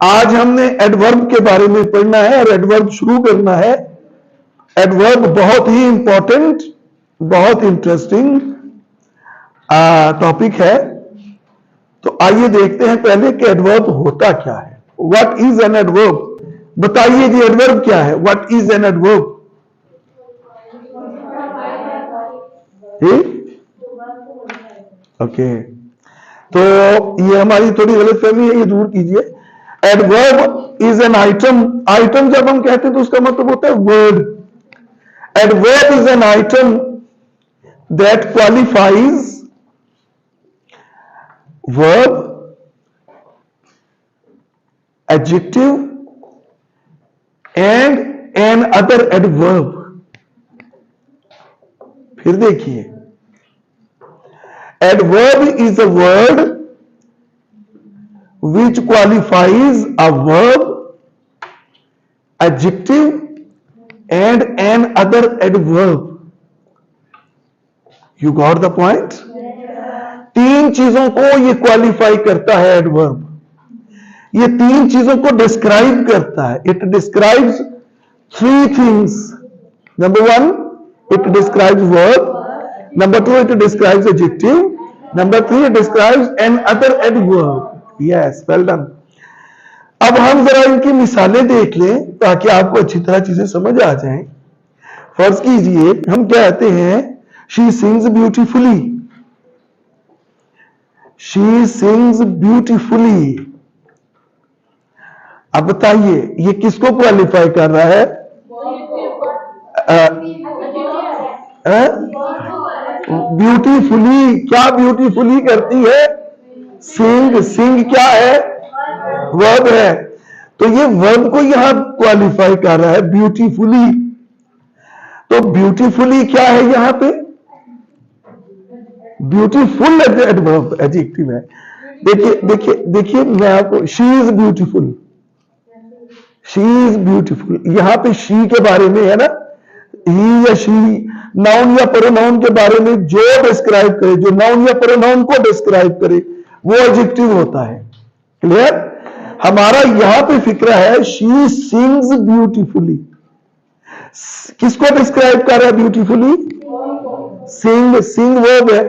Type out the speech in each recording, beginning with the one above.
आज हमने एडवर्ब के बारे में पढ़ना है और एडवर्ब शुरू करना है। एडवर्ब बहुत ही इंपॉर्टेंट, बहुत इंटरेस्टिंग टॉपिक है। तो आइए देखते हैं पहले कि एडवर्ब होता क्या है। What is an adverb? बताइए जी, एडवर्ब क्या है? What is an adverb? Okay, तो ये हमारी थोड़ी गलतफहमी है, ये दूर कीजिए। Adverb is an item. Item जब हम कहते हैं तो उसका मतलब होता है word. Adverb is an item that qualifies verb, adjective and an other adverb। फिर देखिए, adverb is a word which qualifies a verb, adjective and an other adverb। You got the point? तीन चीजों को ये क्वालिफाई करता है adverb. ये तीन चीजों को डिस्क्राइब करता है। It describes three things. Number one, it describes verb. Number two, it describes adjective. Number three, it describes another adverb. Yes, well done. अब हम जरा इनकी मिसालें देख लें ताकि आपको अच्छी तरह चीजें समझ आ जाएं। फर्ज कीजिए हम कहते हैं she sings beautifully. She sings beautifully. अब बताइए ये किसको क्वालिफाई कर रहा है? ब्यूटीफुली। क्या ब्यूटीफुली करती है? सिंग। सिंग क्या है? वर्ब है। तो ये वर्ब को यहां क्वालिफाई कर रहा है ब्यूटीफुली। तो ब्यूटीफुली क्या है यहां पे? ब्यूटीफुल एडवर्ब, एडजेक्टिव है। देखिए देखिए देखिए, मैं आपको, she is beautiful. She is beautiful, यहां पे शी के बारे में है ना, ही या शी नाउन या प्रोनाउन के बारे में जो डिस्क्राइब करे, जो नाउन या प्रोनाउन को डिस्क्राइब करे वो एडजेक्टिव होता है। क्लियर? हमारा यहां पे फिक्र है शी सिंग्स ब्यूटीफुली। किसको डिस्क्राइब कर रहा है ब्यूटीफुली? सिंग। सिंग वर्ब है।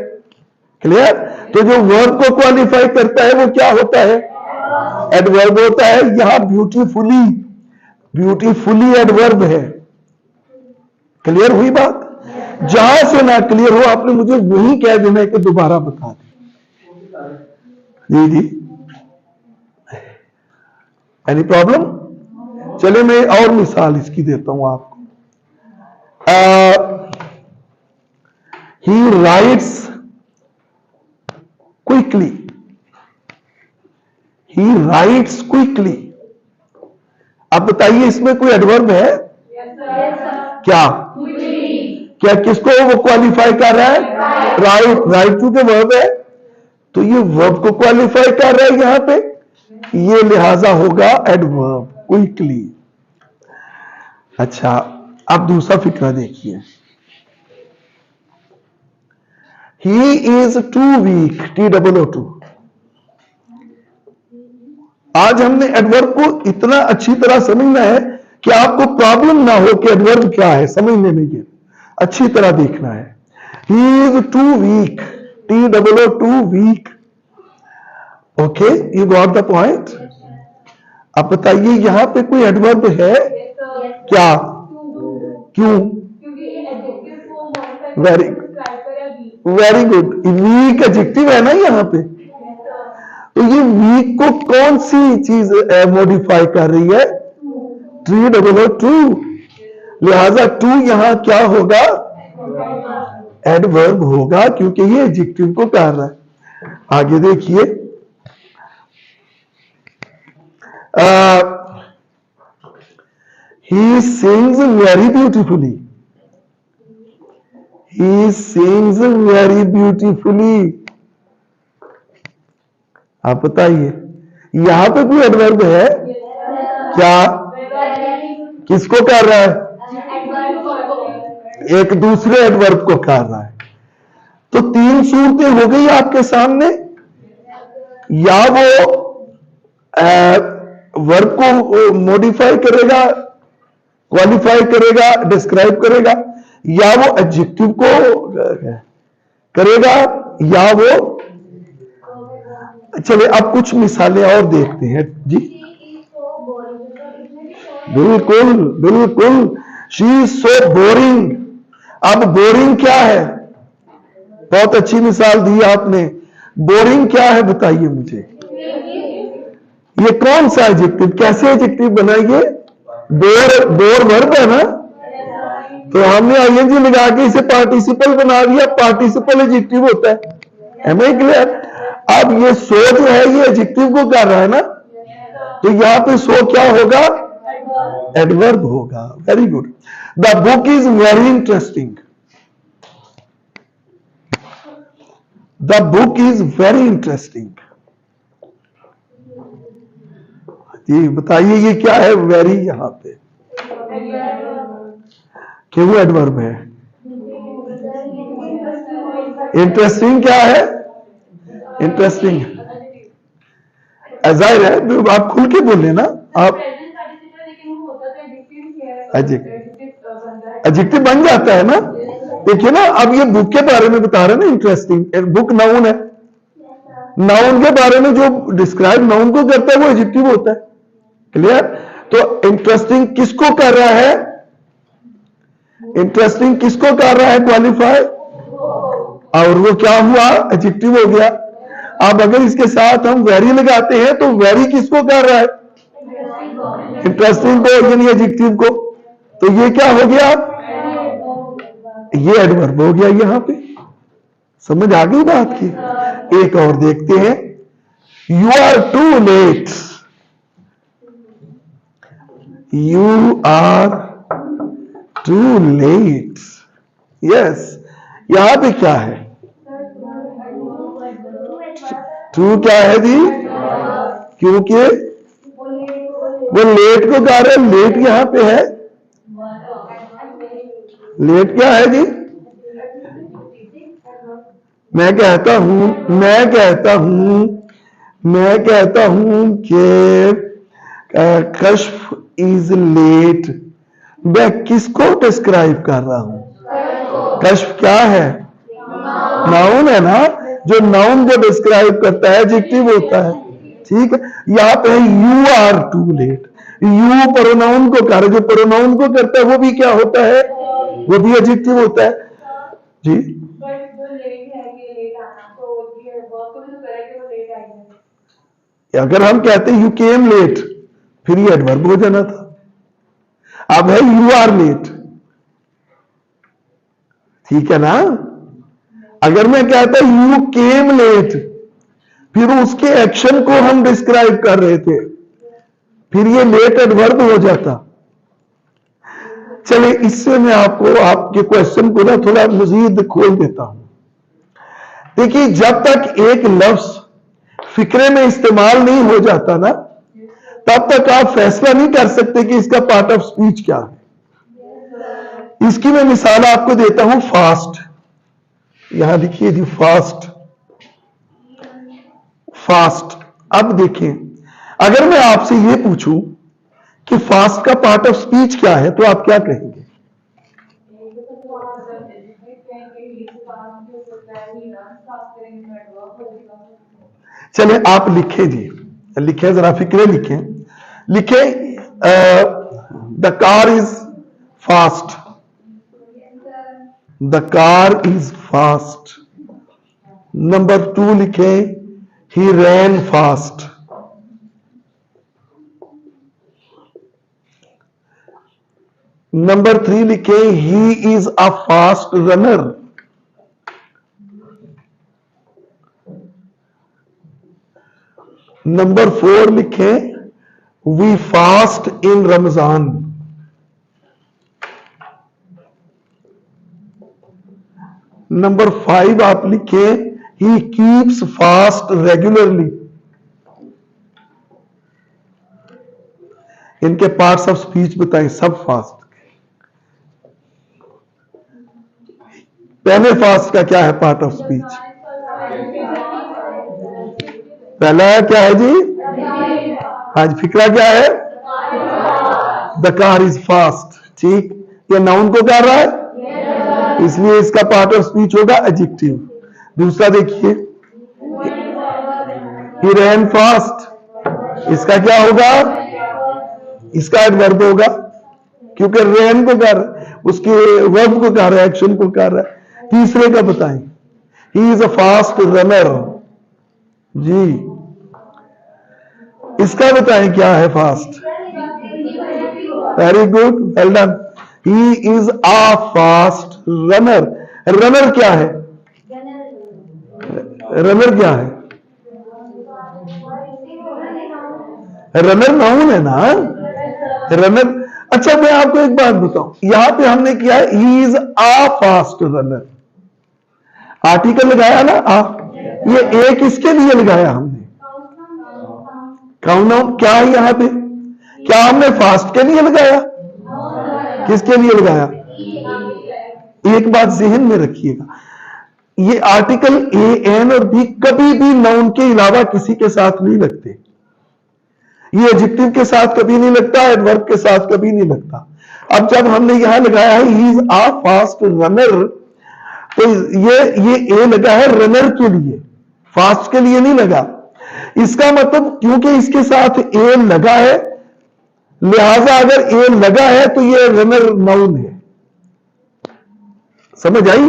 क्लियर? तो जो वर्ब को क्वालिफाई करता है वो क्या होता है? एडवर्ब होता है। यहां ब्यूटीफुली, ब्यूटीफुली एडवर्ब है। क्लियर हुई बात? जहां से ना क्लियर हो आपने मुझे वही कह देना है कि दोबारा बता दें। जी जी, एनी प्रॉब्लम? चलिए मैं और मिसाल इसकी देता हूं आपको। ही राइट्स क्विकली। ही राइट्स क्विकली। अब बताइए इसमें कोई एडवर्ब है? क्या? क्या किसको वो क्वालिफाई कर रहा है? राइट। राइट चूंकि वर्ब है तो ये वर्ब को क्वालिफाई कर रहा है यहां पे, ये लिहाजा होगा एडवर्ब, क्विकली। अच्छा, अब दूसरा फिक्रा देखिए। He is too weak. TOO। आज हमने एडवर्ब को इतना अच्छी तरह समझना है कि आपको प्रॉब्लम ना हो कि एडवर्ब क्या है, समझने में ये अच्छी तरह देखना है। He is too weak. TOO, weak. Okay, you got the point? अब बताइए यहां पे कोई एडवर्ब है क्या? क्यों? Very good. वीक एडजेक्टिव है ना यहां पे। तो ये वीक को कौन सी चीज मॉडिफाई कर रही है? TOO। लिहाजा टू यहां क्या होगा? एडवर्ब होगा, क्योंकि ये एडजेक्टिव को कर रहा है। आगे देखिए, he sings very beautifully. He sings very beautifully. आप बताइए यहां पे कोई एडवर्ब है क्या? किसको कर रहा है? एक दूसरे एडवर्ब को कर रहा है। तो तीन सूरतें हो गई आपके सामने। या वो वर्ब को मॉडिफाई करेगा, क्वालिफाई करेगा, डिस्क्राइब करेगा, या वो एडजेक्टिव को करेगा, या वो। चलिए अब कुछ मिसालें और देखते हैं जी। बिल्कुल बिल्कुल, शी इज सो बोरिंग। अब बोरिंग क्या है? बहुत अच्छी मिसाल दी आपने। बोरिंग क्या है बताइए मुझे। ये कौन सा एडजेक्टिव, कैसे एडजेक्टिव बनाइए? बोर वर्ब है ना, तो हमने आईएनजी लगा के इसे पार्टिसिपल बना दिया। पार्टिसिपल एडजेक्टिव होता है, एम आई क्लियर? अब ये सो जो है ये एडजेक्टिव को कर रहा है ना, तो यहां पे सो क्या होगा? एडवर्ब होगा। Very good. The book is very interesting. The book is very interesting. जी बताइए ये क्या है? वेरी यहां पे क्यों एडवर्ब है? इंटरेस्टिंग क्या है? इंटरेस्टिंग जाहिर है, तो आप खुल के बोले ना। आप एडजेक्टिव बन जाता है ना। देखिए ना, अब ये बुक के बारे में बता रहे हैं ना, इंटरेस्टिंग। बुक नाउन है, नाउन के बारे में जो डिस्क्राइब नाउन को करता है वो एडजेक्टिव होता है। क्लियर? तो इंटरेस्टिंग किसको कर रहा है? इंटरेस्टिंग किसको कर रहा है? क्वालिफाई, और वो क्या हुआ? एडजेक्टिव हो गया। अब अगर इसके साथ हम वेरी लगाते हैं तो वेरी किसको कर रहा है? इंटरेस्टिंग को, यानी एडजेक्टिव को। तो ये क्या हो गया? ये एडवर्ब हो गया यहां पे। समझ आ गई बात की? एक और देखते हैं। You are too late. You are too late. Yes, यहां पे क्या है? टू क्या है जी? क्योंकि वो लेट को गा रहे, लेट यहां पे है। लेट क्या है जी? मैं कहता हूं कि कश्फ इज लेट। मैं किसको डिस्क्राइब कर रहा हूं? कश्फ क्या है? नाउन है ना। जो नाउन को डिस्क्राइब करता है एडजेक्टिव होता है। ठीक है, यहां पे you are too late. You pronoun को कर, जो प्रोनाउन को करता है वो भी क्या होता है? वो भी एडजेक्टिव होता है जी। अगर हम कहते हैं यू केम लेट, फिर ये एडवर्ब हो जाना था। अब है यू आर लेट, ठीक है ना। अगर मैं कहता यू केम लेट, फिर उसके एक्शन को हम डिस्क्राइब कर रहे थे, फिर ये लेट एडवर्ब हो जाता। चलिए इससे मैं आपको आपके क्वेश्चन को ना थोड़ा मजीद खोल देता हूं। देखिए, जब तक एक लफ्ज फिक्रे में इस्तेमाल नहीं हो जाता ना, तब तक आप फैसला नहीं कर सकते कि इसका पार्ट ऑफ स्पीच क्या है। इसकी मैं मिसाल आपको देता हूं। फास्ट, यहां लिखिए जी, फास्ट। फास्ट। अब देखिए, अगर मैं आपसे यह पूछूं कि फास्ट का पार्ट ऑफ स्पीच क्या है, तो आप क्या कहेंगे? चलिए आप लिखें जी, लिखें जरा, फिक्रे लिखें। लिखें the car is fast. The car is fast. Number 2 लिखें, ही रैन फास्ट। नंबर 3 लिखें, he is a fast runner. Number 4 लिखें, we fast in Ramzan. Number 5 आप लिखें, ही कीप्स फास्ट रेगुलरली। इनके पार्ट्स ऑफ स्पीच बताएं, सब फास्ट। पहले fast का क्या है पार्ट ऑफ स्पीच? पहला क्या है जी? आज फिक्रा क्या है? The car is fast. ठीक, ये नाउन को कर रहा है, इसलिए इसका पार्ट ऑफ स्पीच होगा एडजेक्टिव। दूसरा देखिए, ही रैन फास्ट, इसका क्या होगा? इसका एडवर्ब होगा, क्योंकि रैन को कर, उसके वर्ब को कर रहा है, एक्शन को कर रहा है। तीसरे का बताएं, he is a fast runner. जी, इसका बताएं क्या है fast? Very good, well done. He is a fast runner. Runner क्या है? रनर क्या है? रनर नाउन है ना, रनर। अच्छा, मैं आपको एक बात बताऊं, यहां पे हमने किया है he is a fast runner, article लगाया ना आ, ये एक इसके लिए लगाया हमने, काउंट नाउन क्या है यहां पे? क्या हमने फास्ट के लिए लगाया? किसके लिए लगाया? एक बात जहन में रखिएगा, ये आर्टिकल ए, एन और बी कभी भी नाउन के अलावा किसी के साथ नहीं लगते। ये एडजेक्टिव के साथ कभी नहीं लगता, एडवर्ब के साथ कभी नहीं लगता। अब जब हमने यहां लगाया है he is a fast runner, तो ये ए लगा है रनर के लिए, फास्ट के लिए नहीं लगा। इसका मतलब क्योंकि इसके साथ ए लगा है, लिहाजा अगर ए लगा है तो ये रनर नाउन है। समझ आई?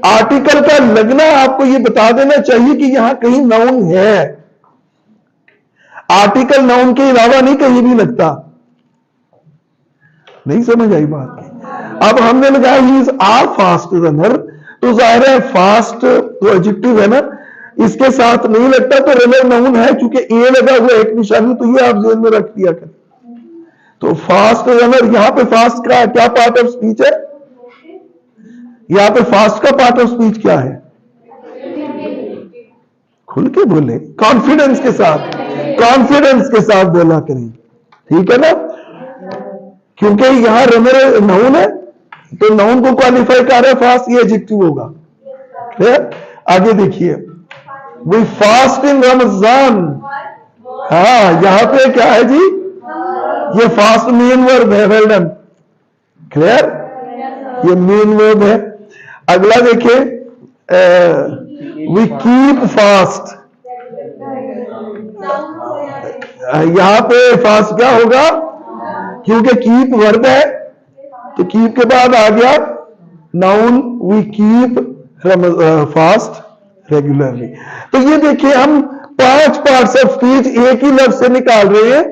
आर्टिकल का लगना आपको ये बता देना चाहिए कि यहां कहीं नाउन है। आर्टिकल नाउन के अलावा नहीं कहीं भी लगता। नहीं समझ आई बात की? अब हमने लगाया ही इज अ फास्ट रनर, तो जाहिर है फास्ट तो एडजेक्टिव है ना, इसके साथ नहीं लगता, तो रनर नाउन है। चूंकि ए लगा हुआ एक निशानी, तो ये आप जेल में रख दिया करें। तो फास्ट रनर, यहां पे फास्ट का क्या पार्ट ऑफ स्पीच है? यहां पे फास्ट का पार्ट ऑफ स्पीच क्या है? खुल के बोले, कॉन्फिडेंस के साथ, कॉन्फिडेंस के साथ बोला करें, ठीक है ना? क्योंकि यहां रनर नाउन है, तो नाउन को क्वालिफाई कर रहा है फास्ट, ये एडजेक्टिव होगा। क्लियर? आगे देखिए, वी फास्ट इन रमजान। हाँ, यहां पे क्या है जी? ये फास्ट मेन वर्ब है, वेल डन। क्लियर? ये मेन वर्ब है। अगला देखिए, वी कीप फास्ट। यहां पे फास्ट क्या होगा? क्योंकि कीप वर्ब है, तो कीप के बाद आ गया noun, we keep fast regularly. तो ये देखिए, हम 5 पार्ट्स ऑफ स्पीच एक ही लफ्ज से निकाल रहे हैं,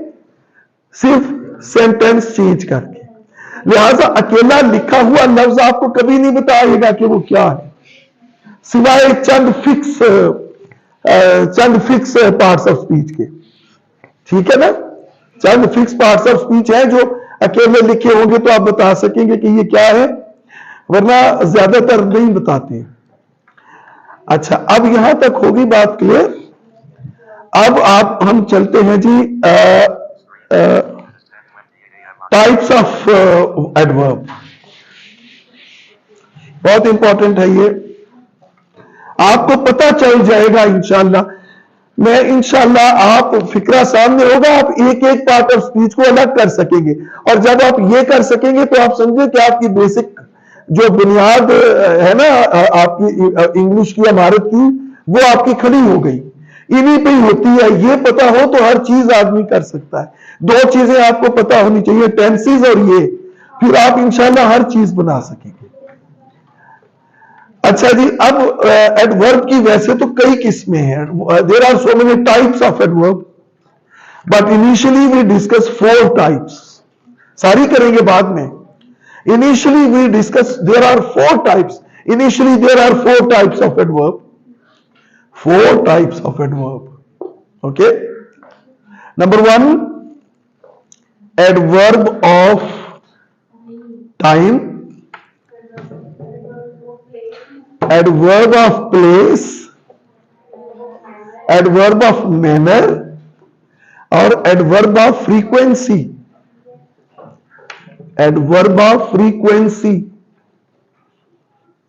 सिर्फ सेंटेंस चेंज करके। लिहाजा अकेला लिखा हुआ लफ्ज आपको कभी नहीं बताएगा कि वो क्या है, सिवाय चंद फिक्स पार्ट्स ऑफ स्पीच के। ठीक है ना? चंद फिक्स पार्ट्स ऑफ स्पीच है जो अकेले लिखे होंगे तो आप बता सकेंगे कि ये क्या है, वरना ज्यादातर नहीं बताते हैं। अच्छा, अब यहां तक होगी बात क्लियर। अब हम चलते हैं जी टाइप्स ऑफ एडवर्ब। बहुत इंपॉर्टेंट है ये, आपको पता चल जाएगा इंशाल्लाह। मैं इंशाल्लाह, आप फिक्रा सामने होगा, आप एक एक पार्ट ऑफ स्पीच को अलग कर सकेंगे। और जब आप ये कर सकेंगे तो आप समझे कि आपकी बेसिक जो बुनियाद है ना आपकी इंग्लिश की इमारत की, वो आपकी खड़ी हो गई। इन्हीं पे ही होती है। ये पता हो तो हर चीज आदमी कर सकता है। 2 चीजें आपको पता होनी चाहिए, टेंसेस और ये, फिर आप इंशाल्लाह हर चीज बना सकेंगे। अच्छा जी, अब एडवर्ब की वैसे तो कई किस्में हैं, there are so many types of adverb, but initially we discuss 4 types. सारी करेंगे बाद में। Initially we discuss, there are 4 types. Initially there are 4 types of adverb, 4 types of adverb. Okay, number 1, adverb of time, adverb of place, adverb of manner और adverb of frequency। adverb of frequency,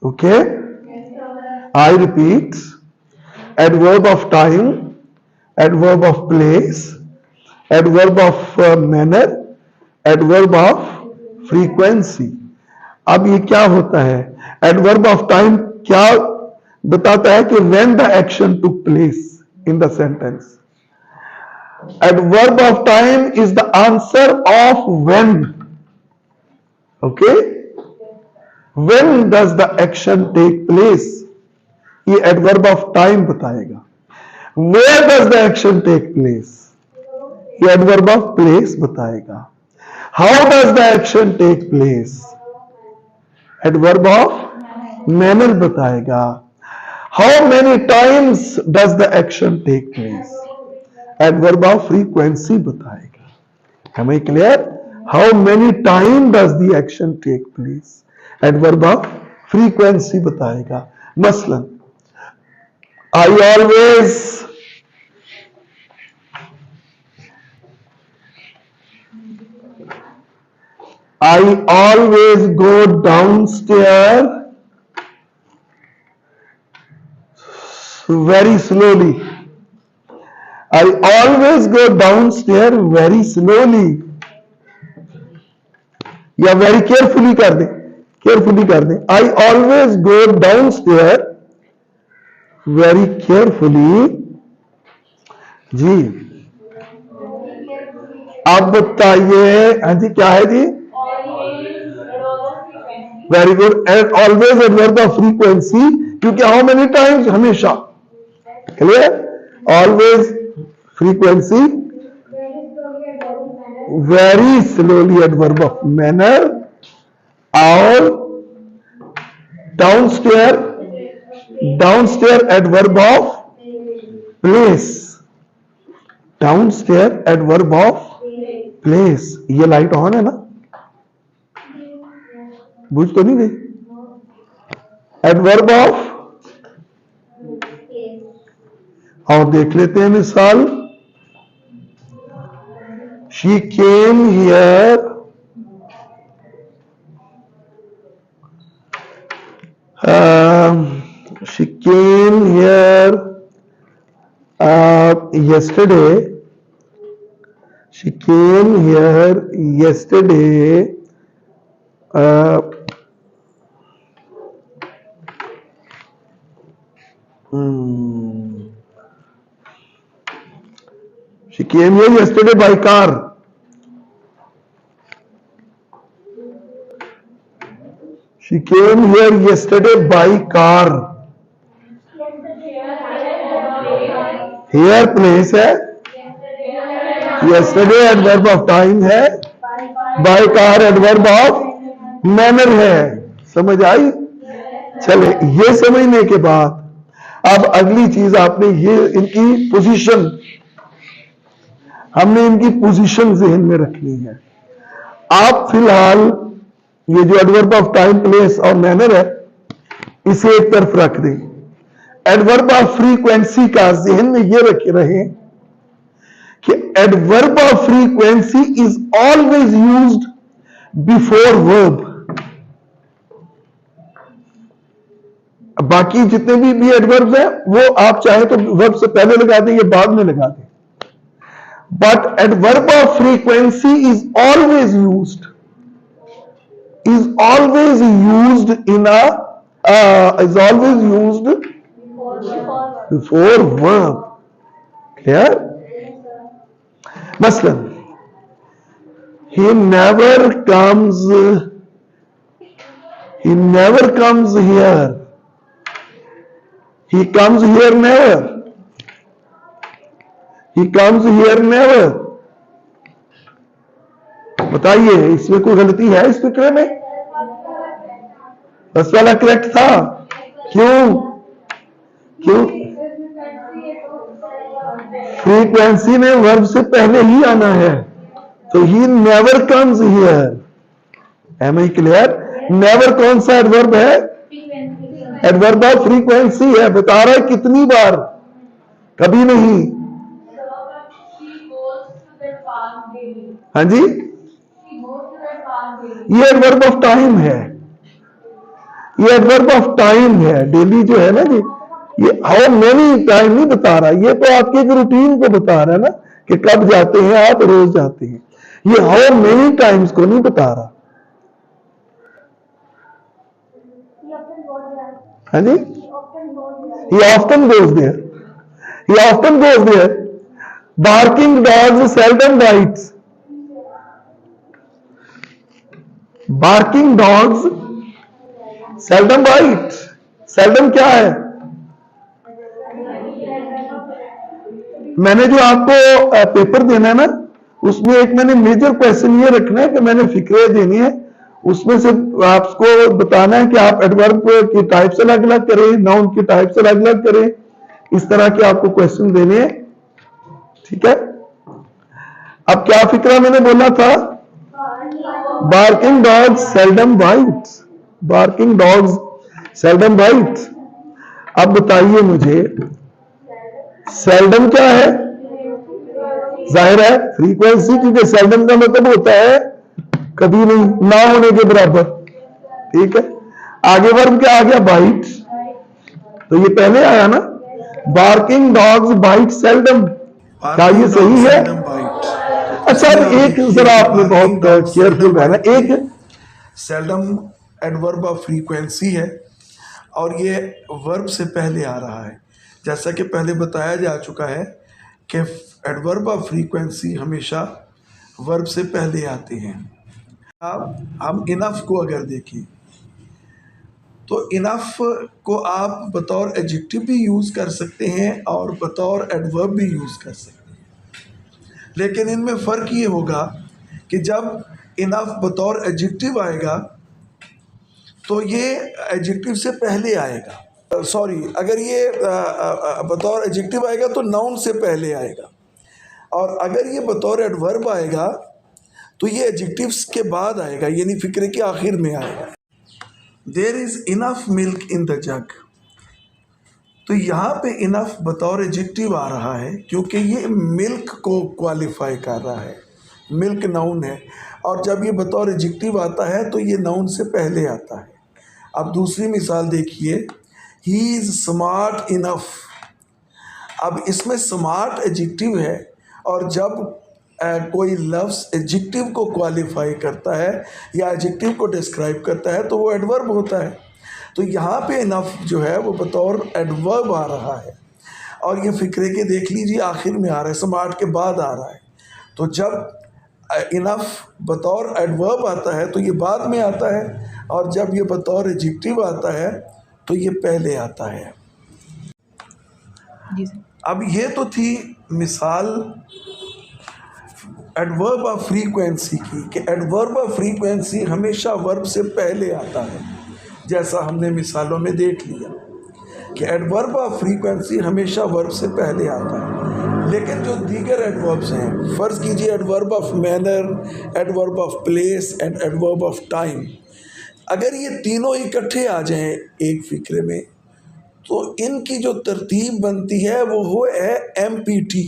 okay? I repeat, adverb of time, adverb of place, adverb of manner, adverb of frequency. अब ये क्या होता है? Adverb of time क्या बताता है कि when the action took place in the sentence. Adverb of time is the answer of when. Okay, when does the action take place, ये एडवर्ब ऑफ टाइम बताएगा। Where does the action take place, ये adverb of place बताएगा। How does the action take place, adverb of manner बताएगा। How many times does the action take place, adverb of frequency बताएगा। Am I clear? How many time does the action take place, adverb of frequency बताएगा। मसलन I always go downstairs very slowly. I always go downstairs very slowly. या very carefully कर दे, carefully कर दे। I always go downstairs very carefully। जी अब बताइए, हाँ जी क्या है जी? Very good. And always adverb of frequency, क्योंकि हाउ मेनी टाइम्स, हमेशा। Clear? Always frequency, very slowly adverb of manner, और downstair, downstair adverb of place, downstair adverb of place. ये लाइट ऑन है ना, बुझ तो नहीं गई? एडवर्ब ऑफ, और देख लेते हैं मिसाल। She came here, she came here yesterday, she came here yesterday she came here yesterday by car. She came here yesterday by car. Here place है, yesterday एडवर्ब ऑफ टाइम है, by car adverb of manner है। समझ आई? चले, ये समझने के बाद अब अगली चीज आपने ये इनकी पोजीशन, हमने इनकी पोजीशन ज़हन में रखनी है। आप फिलहाल ये जो एडवर्ब ऑफ टाइम, प्लेस और मैनर है, इसे एक तरफ रख दें। एडवर्ब ऑफ फ्रीक्वेंसी का ज़हन में ये रखे रहे कि adverb of frequency is always used before verb. बाकी जितने भी एडवर्ब्स हैं वो आप चाहे तो वर्ब से पहले लगा दें या बाद में लगा दें, but adverb of frequency is always used in is always used before verb. Clear? Maslan, he never comes here. He comes here never. He comes here never. बताइए इसमें कोई गलती है इस फिक्रे में? बस वाला करेक्ट था। क्यों? फ्रीक्वेंसी में वर्ब से पहले ही आना है, तो he never comes here. Am I clear? Never कौन सा एडवर्ब है? एडवर्ब ऑफ फ्रीक्वेंसी है। बता रहा है कितनी बार? कभी नहीं। हाँ जी, ये एडवर्ब ऑफ टाइम है, ये एडवर्ब ऑफ टाइम है। डेली जो है ना जी, ये हाउ मेनी टाइम नहीं बता रहा, ये तो आपके एक रूटीन को बता रहा है ना कि कब जाते हैं आप, रोज जाते हैं। ये हाउ मेनी टाइम्स को नहीं बता रहा। हाँ जी, he often goes there, he often goes there. Barking dogs seldom bites. Barking dogs seldom bite. seldom क्या है? मैंने जो आपको पेपर देना है ना, उसमें एक मैंने मेजर क्वेश्चन ये रखना है कि मैंने फिक्रे देनी है, उसमें से आपको बताना है कि आप एडवर्ब की टाइप्स अलग अलग करें, नाउन की टाइप्स अलग अलग करें, इस तरह के आपको क्वेश्चन देने हैं। ठीक है, अब क्या फिक्रा मैंने बोला था? Barking dogs seldom bytes, barking dogs seldom bytes. अब बताइए मुझे सेल्डम क्या है? जाहिर है फ्रीक्वेंसी, क्योंकि सेल्डम का मतलब होता है कभी नहीं, ना होने के बराबर। ठीक है, आगे वर्ब क्या आ गया? बाइट। तो ये पहले आया ना, बार्किंग डॉग्स बाइट सेल्डम। क्या ये सही है? अच्छा, एक जरा आपने बहुत केयरफुल रहना। एक सेल्डम एडवर्ब ऑफ फ्रीक्वेंसी है और ये वर्ब से पहले आ रहा है। जैसा कि पहले बताया जा चुका है कि एडवर्ब ऑफ फ्रीक्वेंसी हमेशा वर्ब से पहले आते हैं। अब हम इनफ को अगर देखें तो इनफ को आप बतौर एडजेक्टिव भी यूज़ कर सकते हैं और बतौर एडवर्ब भी यूज़ कर सकते हैं, लेकिन इनमें फ़र्क ये होगा कि जब इनफ बतौर एडजेक्टिव आएगा तो ये एडजेक्टिव से पहले आएगा। सॉरी, अगर ये बतौर एडजेक्टिव आएगा तो नाउन से पहले आएगा, और अगर ये बतौर एडवर्ब आएगा तो ये एडजेक्टिव्स के बाद आएगा, यानी फिक्रे के आखिर में आएगा। There is enough milk in the jug, तो यहाँ पे इनफ बतौर एडजेक्टिव आ रहा है क्योंकि ये मिल्क को क्वालिफाई कर रहा है। मिल्क नाउन है और जब ये बतौर एडजेक्टिव आता है तो ये नाउन से पहले आता है। अब दूसरी मिसाल देखिए, ही इज़ स्मार्ट इनफ। अब इसमें स्मार्ट एडजेक्टिव है और जब कोई लफ्ज़ एडजेक्टिव को क्वालिफाई करता है या एडजेक्टिव को डिस्क्राइब करता है तो वो एडवर्ब होता है। तो यहाँ पे इनफ जो है वो बतौर एडवर्ब आ रहा है, और ये फिक्रे के देख लीजिए आखिर में आ रहा है, स्मार्ट के बाद आ रहा है। तो जब इनफ बतौर एडवर्ब आता है तो ये बाद में आता है, और जब ये बतौर एडजेक्टिव आता है तो ये पहले आता है। अब ये तो थी मिसाल एडवर्ब ऑफ फ्रीक्वेंसी की, कि एडवर्ब ऑफ फ्रीक्वेंसी हमेशा वर्ब से पहले आता है, जैसा हमने मिसालों में देख लिया कि एडवर्ब ऑफ फ्रीक्वेंसी हमेशा वर्ब से पहले आता है। लेकिन जो दीगर एडवर्ब्स हैं, फ़र्ज़ कीजिए adverb of manner, adverb of place and adverb of time, अगर ये तीनों इकट्ठे आ जाएं एक फिक्रे में तो इनकी जो तरतीब बनती है वो है MPT,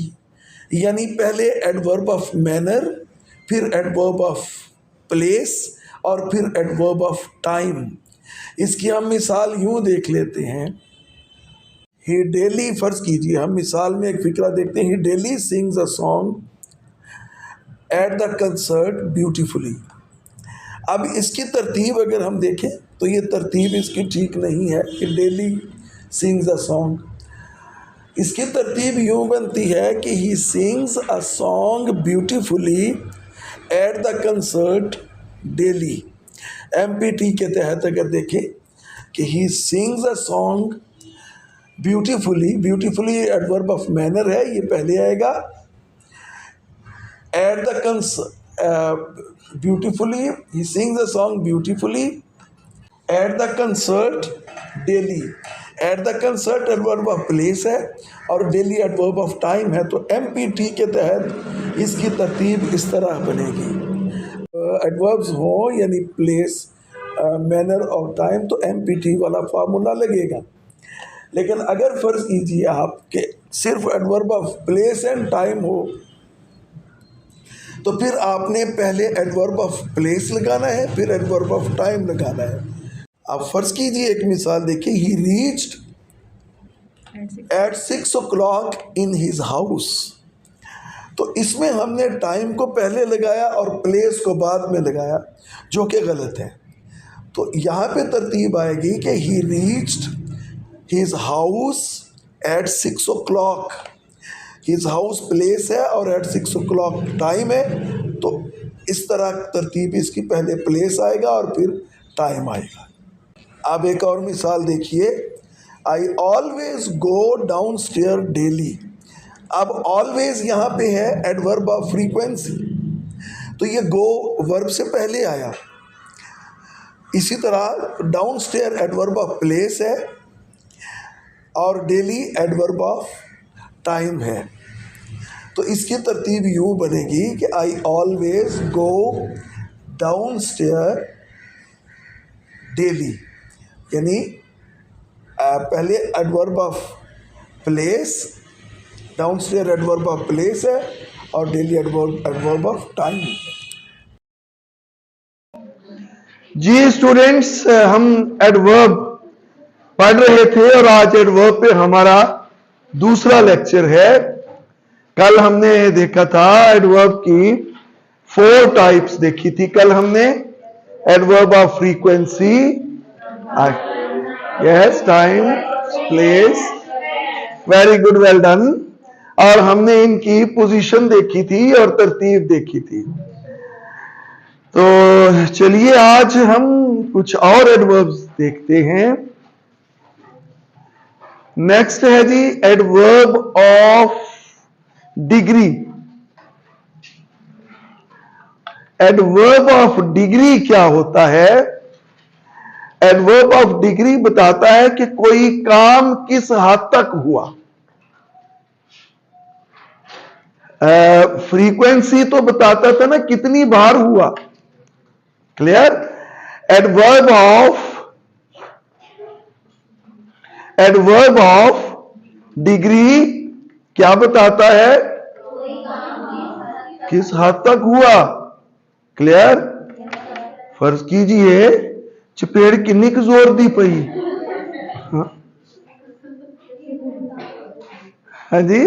यानी पहले एडवर्ब ऑफ मैनर, फिर एडवर्ब ऑफ प्लेस और फिर एडवर्ब ऑफ टाइम। इसकी हम मिसाल यूँ देख लेते हैं, ही डेली, फ़र्ज़ कीजिए हम मिसाल में एक फ़िक्रा देखते हैं, he daily sings a song at the concert beautifully. अब इसकी तरतीब अगर हम देखें तो ये तरतीब इसकी ठीक नहीं है कि डेली सिंग्स अ सॉन्ग। इसकी तरतीब यूँ बनती है कि he sings a song beautifully eight the concert daily. MPT के तहत अगर देखें कि he sings a song beautifully, beautifully adverb of manner है, ये पहले आएगा। At the beautifully, he sings a song beautifully eight the concert daily. Eight the concert adverb of place है और डेली एडवर्ब ऑफ टाइम है, तो MPT के तहत इसकी तरतीब इस तरह बनेगी। एडवर्ब्स हो यानी प्लेस, मैनर और टाइम, तो MPT वाला फार्मूला लगेगा। लेकिन अगर फ़र्ज़ कीजिए आप कि सिर्फ adverb of place and time हो तो फिर आपने पहले एडवर्ब ऑफ प्लेस लगाना है, फिर एडवर्ब ऑफ टाइम लगाना है। आप फ़र्ज़ कीजिए एक मिसाल देखिए, ही reached eight 6 o'clock in his house. तो इसमें हमने टाइम को पहले लगाया और प्लेस को बाद में लगाया, जो कि गलत है। तो यहाँ पे तरतीब आएगी कि he reached his house at 6 o'clock। His house place है और एट 6 o'clock टाइम है, तो इस तरह तरतीब इसकी, पहले प्लेस आएगा और फिर टाइम आएगा। अब एक और मिसाल देखिए, I always go down stair daily. अब ऑलवेज यहाँ पे है एडवर्ब ऑफ फ्रीक्वेंसी, तो ये गो वर्ब से पहले आया। इसी तरह down stair adverb of place है और डेली एडवर्ब ऑफ टाइम है। तो इसकी तरतीब यूँ बनेगी कि I always go down stair daily, यानी पहले adverb of place, down stair adverb of place है और डेली एडवर्ब ऑफ टाइम है। जी स्टूडेंट्स, हम एडवर्ब पढ़ रहे थे और आज एडवर्ब पे हमारा दूसरा लेक्चर है। कल हमने देखा था एडवर्ब की 4 टाइप्स देखी थी। कल हमने adverb of frequency, yes, time, place, very good, well done, और हमने इनकी पोजीशन देखी थी और तरतीब देखी थी। तो चलिए आज हम कुछ और एडवर्ब्स देखते हैं। नेक्स्ट है जी adverb of degree. Adverb of degree क्या होता है? एडवर्ब ऑफ डिग्री बताता है कि कोई काम किस हद तक हुआ। फ्रीक्वेंसी तो बताता था ना कितनी बार हुआ, क्लियर। एडवर्ब ऑफ डिग्री क्या बताता है? किस हद तक हुआ, क्लियर। फर्ज कीजिए चपेड़ किन्नी क जोर दी पई, हाँ जी,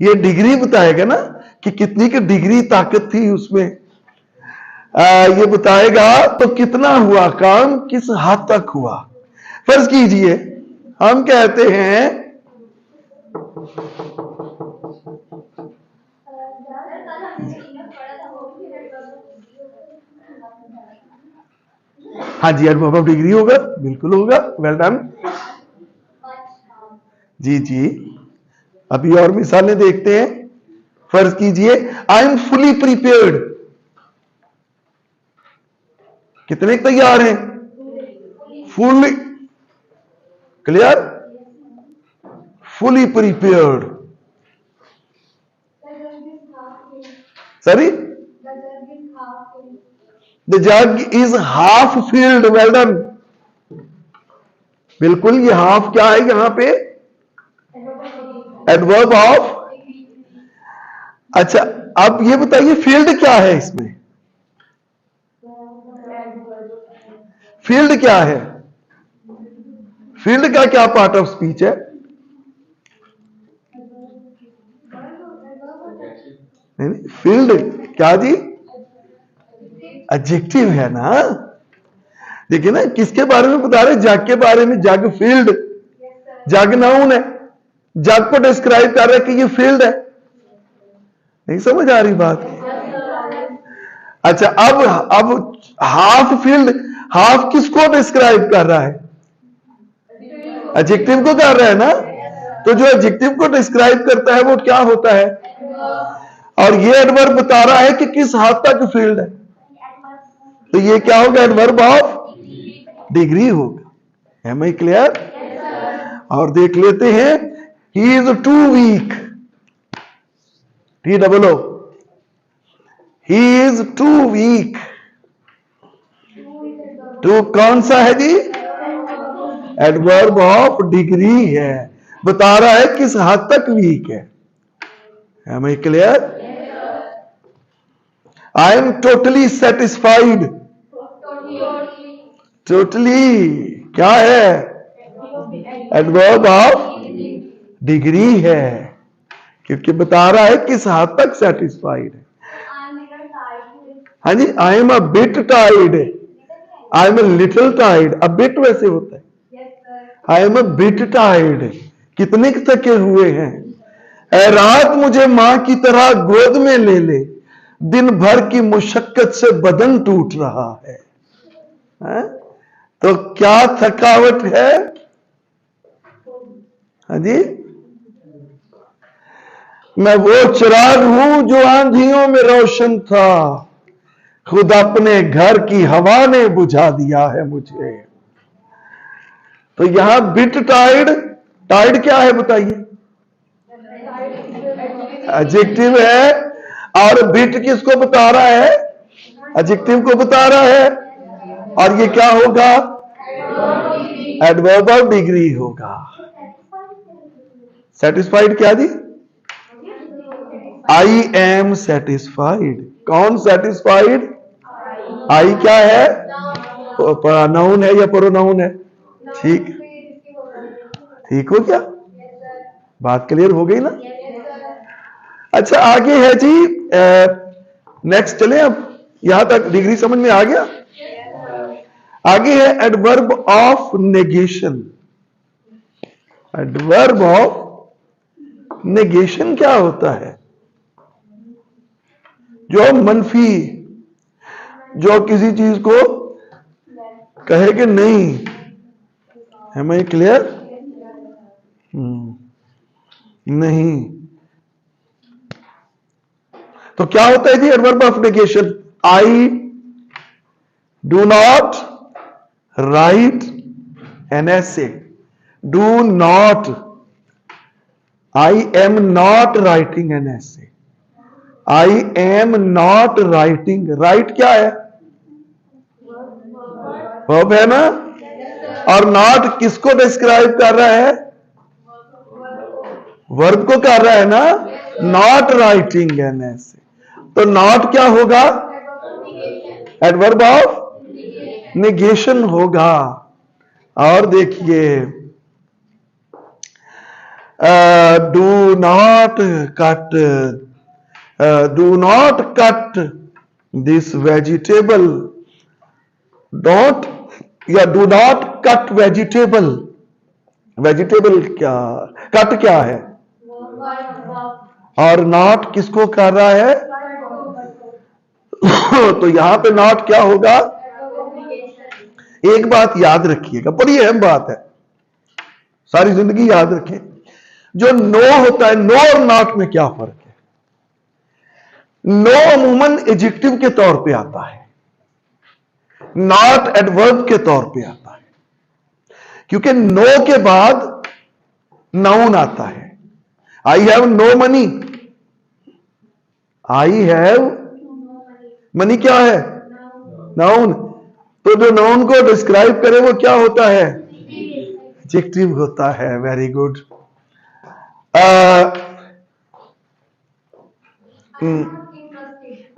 ये डिग्री बताएगा ना कि कितनी की डिग्री ताकत थी उसमें। ये बताएगा तो कितना हुआ काम, किस हद तक हुआ। फर्ज कीजिए हम कहते हैं हाँ जी, एडवर्ब ऑफ डिग्री होगा, बिल्कुल होगा, वेल डन। जी जी, अभी और मिसालें देखते हैं। फर्ज कीजिए आई एम फुली प्रिपेयर्ड। कितने तैयार हैं? Fully, clear, fully prepared. Sorry, the jug is half filled, well done. बिल्कुल, ये हाफ क्या है यहां पे? Adverb of. अच्छा, अब ये बताइए फील्ड क्या है इसमें? फील्ड क्या है? फील्ड का क्या पार्ट ऑफ स्पीच है? नहीं, फील्ड क्या जी? एडजेक्टिव है ना। देखिए ना, किसके बारे में बता रहे? जग के बारे में। जग फील्ड, जग नाउन है, जग को डिस्क्राइब कर रहा है कि ये फील्ड है। नहीं समझ आ रही बात? अच्छा, अब हाफ फील्ड, हाफ किसको डिस्क्राइब कर रहा है? एडजेक्टिव को कर रहा है ना। तो जो एडजेक्टिव को डिस्क्राइब करता है वो क्या होता है? और ये एडवर्ब बता रहा है कि किस हद तक फील्ड है, तो ये क्या होगा? एडवर्ब ऑफ डिग्री होगा। Am I clear? और देख लेते हैं, he is too weak. TOO, he is too weak. Too कौन सा है जी? एडवर्ब ऑफ डिग्री है, बता रहा है किस हद तक वीक है। Am I clear? I am totally satisfied. Totally क्या है? एडवर्ब ऑफ डिग्री है, क्योंकि बता रहा है किस हद तक सेटिस्फाइड है। हाँ जी, आई एम अ बिट टाइड, आई एम अ लिटिल टाइड। अ बिट वैसे होता है, आई एम अ बिट टाइड, कितने थके हुए हैं। ऐ रात मुझे मां की तरह गोद में ले ले, दिन भर की मुशक्कत से बदन टूट रहा है। तो क्या थकावट है? हाँ जी, मैं वो चिराग हूं जो आंधियों में रोशन था, खुद अपने घर की हवा ने बुझा दिया है मुझे। तो यहां बिट टाइड, टाइड क्या है बताइए? एडजेक्टिव है। और बिट किसको बता रहा है? एडजेक्टिव को बता रहा है। और ये क्या होगा? एडवर्ब ऑफ डिग्री होगा। सेटिस्फाइड क्या जी? I am satisfied. कौन सेटिस्फाइड? आई क्या है? नाउन है या प्रोनाउन है? ठीक, ठीक हो क्या? बात क्लियर हो गई ना? अच्छा, आगे है जी, नेक्स्ट चले अब। यहां तक डिग्री समझ में आ गया? आगे है adverb of negation. Adverb of negation क्या होता है? जो मनफी, जो किसी चीज को कहे कि नहीं। है मैं क्लियर? नहीं। तो क्या होता है जी adverb of negation? I do not write an essay. Do not. I am not writing an essay. I am not writing. Write क्या है? वर्ब है ना? और नॉट किसको डिस्क्राइब कर रहा है? वर्ब को कर रहा है ना? Not writing an essay. तो नॉट क्या होगा? एडवर्ब ऑफ नेगेशन होगा। और देखिए, do not cut, do not cut this vegetable. Don't या do not cut vegetable. Vegetable क्या, कट क्या है? और नॉट किसको कर रहा है? तो यहां पे नॉट क्या होगा? एक बात याद रखिएगा, बड़ी अहम बात है, सारी जिंदगी याद रखें। जो नो होता है, नो और नॉट में क्या फर्क है? नो अमूमन एडजेक्टिव के तौर पे आता है, नॉट एडवर्ब के तौर पे आता है। क्योंकि नो के बाद नाउन आता है। I have no money. I have money क्या है? नाउन। तो जो नाउन को डिस्क्राइब करे वो क्या होता है? एडजेक्टिव होता है। Very good.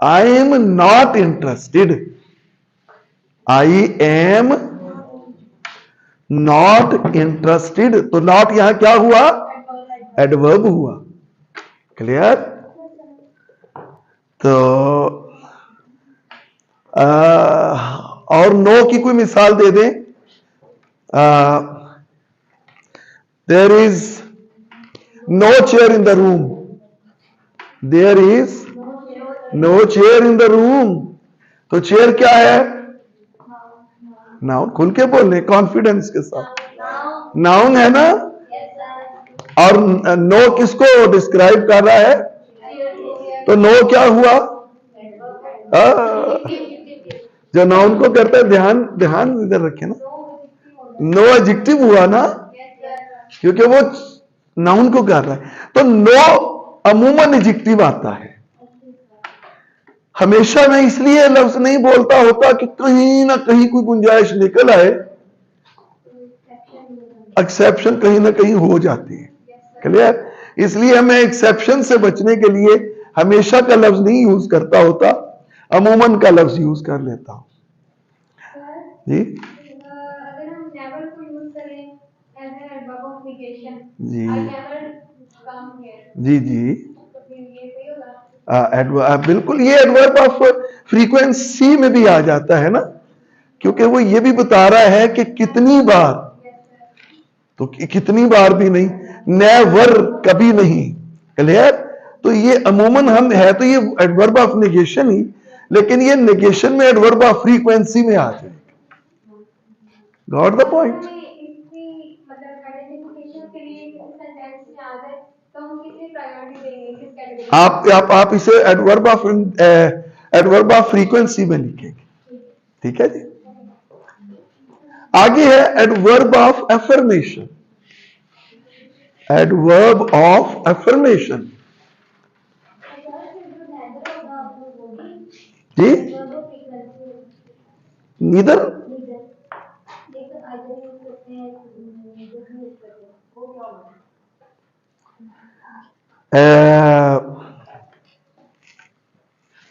I am not interested. I am not interested. तो नॉट यहां क्या हुआ? एडवर्ब हुआ। क्लियर? तो और नो की कोई मिसाल दे दें। There is no chair in the room. There is no chair in the room. तो चेयर क्या है? नाउन। खुल के बोलने, कॉन्फिडेंस के साथ। नाउन है ना? और नो किसको डिस्क्राइब कर रहा है? तो नो क्या हुआ? जो नाउन को करता है, ध्यान ध्यान इधर रखे ना, नो एडजेक्टिव हुआ ना, क्योंकि वो नाउन को कर रहा है। तो नो अमूमन एडजेक्टिव आता है। हमेशा मैं इसलिए लफ्ज नहीं बोलता होता कि कहीं ना कहीं कोई गुंजाइश निकल आए, एक्सेप्शन कहीं ना कहीं हो जाती है। क्लियर? इसलिए मैं एक्सेप्शन से बचने के लिए हमेशा का लफ्ज नहीं यूज करता होता, अमूमन का लफ्ज यूज कर लेता हूं जी। अगर हम नेवर को यूज करें as an adverb of negation, जी। आई नेवर जी जी, बिल्कुल ये एडवर्ब ऑफ फ्रीक्वेंसी में भी आ जाता है ना, क्योंकि वो ये भी बता रहा है कि कितनी बार, तो कितनी बार भी नहीं, नेवर कभी नहीं, क्लियर। तो ये अमूमन हम है तो ये एडवर्ब ऑफ नेगेशन ही, लेकिन ये नेगेशन में एडवर्ब ऑफ फ्रीक्वेंसी में आ जाएगा। Got the point. आप इसे एडवर्ब ऑफ फ्रीक्वेंसी में लिखेंगे, ठीक है जी। आगे है adverb of affirmation. Adverb of affirmation जी, neither,